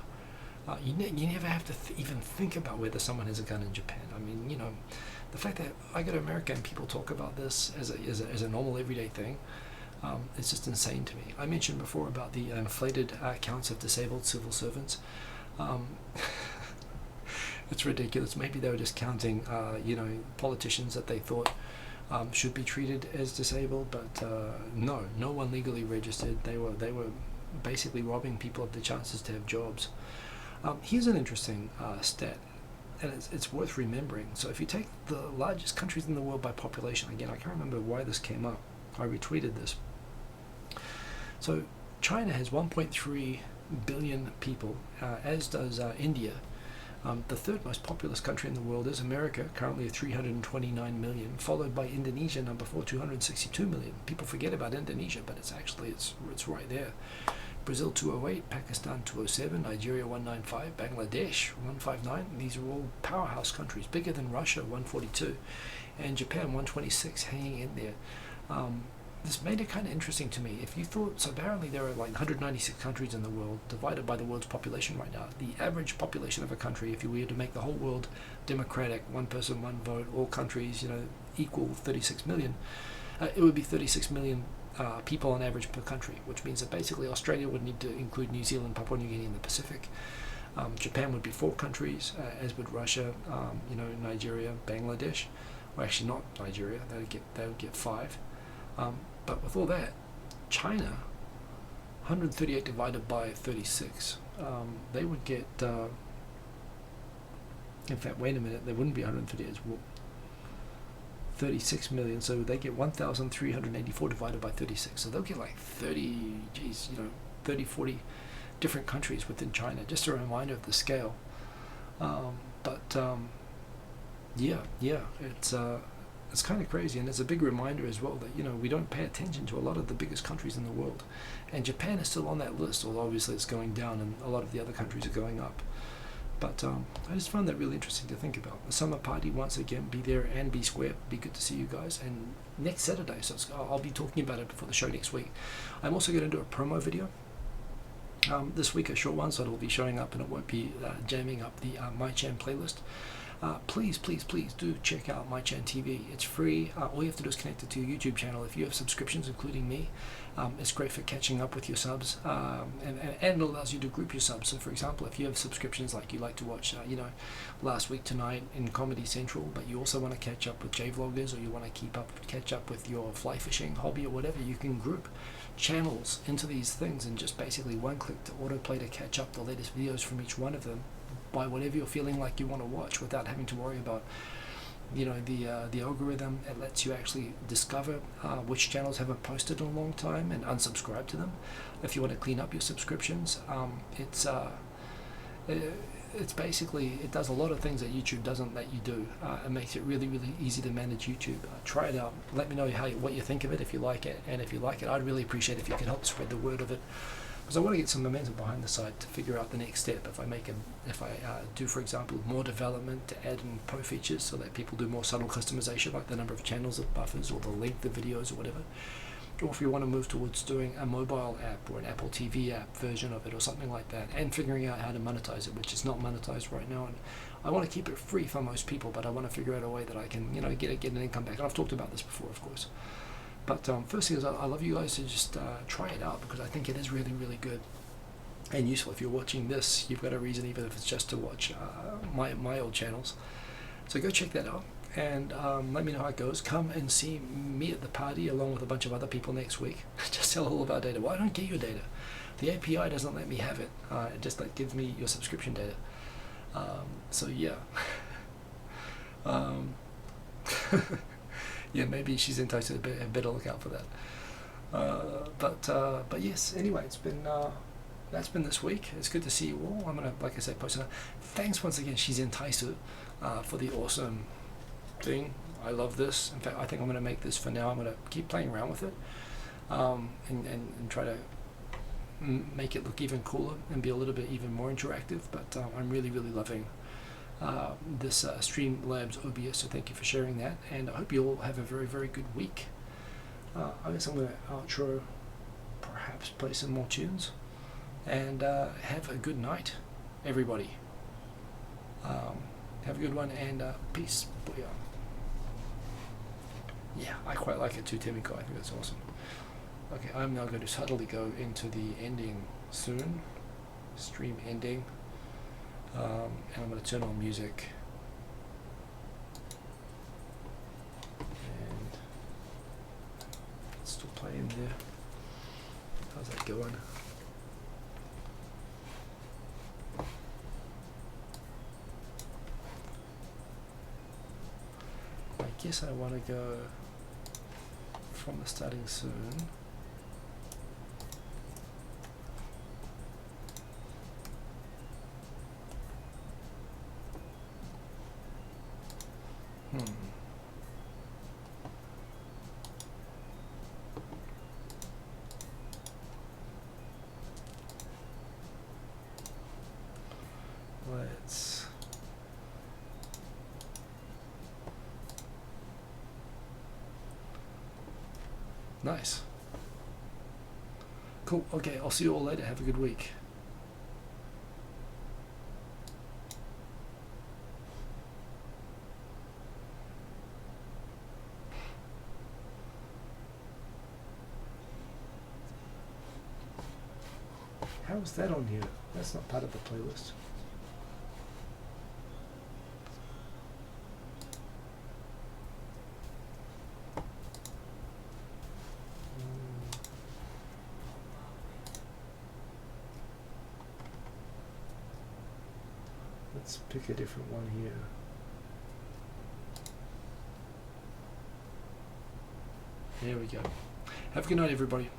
You never have to even think about whether someone has a gun in Japan. I mean, the fact that I go to America and people talk about this as a normal everyday thing, it's just insane to me. I mentioned before about the inflated counts of disabled civil servants. It's ridiculous. Maybe they were just counting, politicians that they thought should be treated as disabled, but no one legally registered. They were basically robbing people of the chances to have jobs. Here's an interesting stat, and it's worth remembering. So if you take the largest countries in the world by population, again, I can't remember why this came up. I retweeted this. So China has 1.3 billion people, as does India. The third most populous country in the world is America, currently at 329 million, followed by Indonesia, number 4, 262 million. People forget about Indonesia, but it's right there. Brazil 208, Pakistan 207, Nigeria 195, Bangladesh 159. These are all powerhouse countries, bigger than Russia 142, and Japan 126, hanging in there. This made it kind of interesting to me. If you thought, so apparently there are like 196 countries in the world, divided by the world's population right now. The average population of a country, if you were to make the whole world democratic, one person, one vote, all countries, equal 36 million, it would be 36 million people on average per country, which means that basically Australia would need to include New Zealand, Papua New Guinea, and the Pacific. Japan would be 4 countries, as would Russia, Nigeria, Bangladesh. Well, actually not Nigeria, they would get 5. But with all that, China, 138 divided by 36, they would get, in fact, wait a minute, they wouldn't be 138, it's 36 million, so they get 1,384 divided by 36, so they'll get like 30, 40 different countries within China, just a reminder of the scale. It's kind of crazy, and it's a big reminder as well that we don't pay attention to a lot of the biggest countries in the world, and Japan is still on that list, although obviously it's going down and a lot of the other countries are going up. But I just found that really interesting to think about. The summer party, once again, be there and be square. Be good to see you guys. And next Saturday, so I'll be talking about it before the show next week. I'm also going to do a promo video this week, a short one, so it'll be showing up and it won't be jamming up the MyChan playlist. Please do check out MyChan TV. It's free. All you have to do is connect it to your YouTube channel. If you have subscriptions, including me, it's great for catching up with your subs, and it allows you to group your subs. So, for example, if you have subscriptions like you like to watch, Last Week Tonight in Comedy Central, but you also want to catch up with J-vloggers, or you want to catch up with your fly fishing hobby or whatever, you can group channels into these things and just basically one click to autoplay to catch up the latest videos from each one of them by whatever you're feeling like you want to watch, without having to worry about the algorithm. It lets you actually discover which channels haven't posted in a long time and unsubscribe to them. If you want to clean up your subscriptions, it's basically, it does a lot of things that YouTube doesn't let you do. It makes it really easy to manage YouTube. Try it out. Let me know what you think of it, if you like it, and if you like it, I'd really appreciate if you could help spread the word of it, because I want to get some momentum behind the site to figure out the next step. If I do, for example, more development to add in pro features so that people do more subtle customization, like the number of channels it buffers or the length of videos or whatever. Or if you want to move towards doing a mobile app or an Apple TV app version of it or something like that, and figuring out how to monetize it, which is not monetized right now. And I want to keep it free for most people, but I want to figure out a way that I can, get an income back. And I've talked about this before, of course. But first thing is, I love you guys to just try it out, because I think it is really good and useful. If you're watching this, you've got a reason, even if it's just to watch my old channels. So go check that out, and let me know how it goes. Come and see me at the party along with a bunch of other people next week. Just tell all of our data. Well, I don't get your data. The API doesn't let me have it. It just gives me your subscription data. So yeah. Yeah, maybe she's entitled. I better look out for that. But yes. Anyway, that's been this week. It's good to see you all. I'm gonna, like I said, post it. Thanks once again, she's entitled, for the awesome thing. I love this. In fact, I think I'm gonna make this for now. I'm gonna keep playing around with it, and try to make it look even cooler and be a little bit even more interactive. But I'm really loving this Streamlabs OBS, so thank you for sharing that, and I hope you all have a very good week. I guess I'm going to outro, perhaps play some more tunes, and have a good night, everybody. Have a good one, and peace. Booyah. Yeah, I quite like it too, Timiko. I think that's awesome. Okay, I'm now going to subtly go into the ending soon, stream ending. And I'm going to turn on music, and it's still playing there. How's that going? I guess I want to go from the starting soon. Let's nice. Cool. Okay, I'll see you all later. Have a good week. How is that on here? That's not part of the playlist. Let's pick a different one here. There we go. Have a good night, everybody.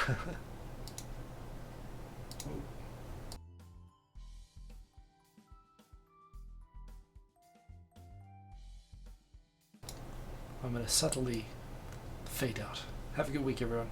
I'm going to subtly fade out. Have a good week, everyone.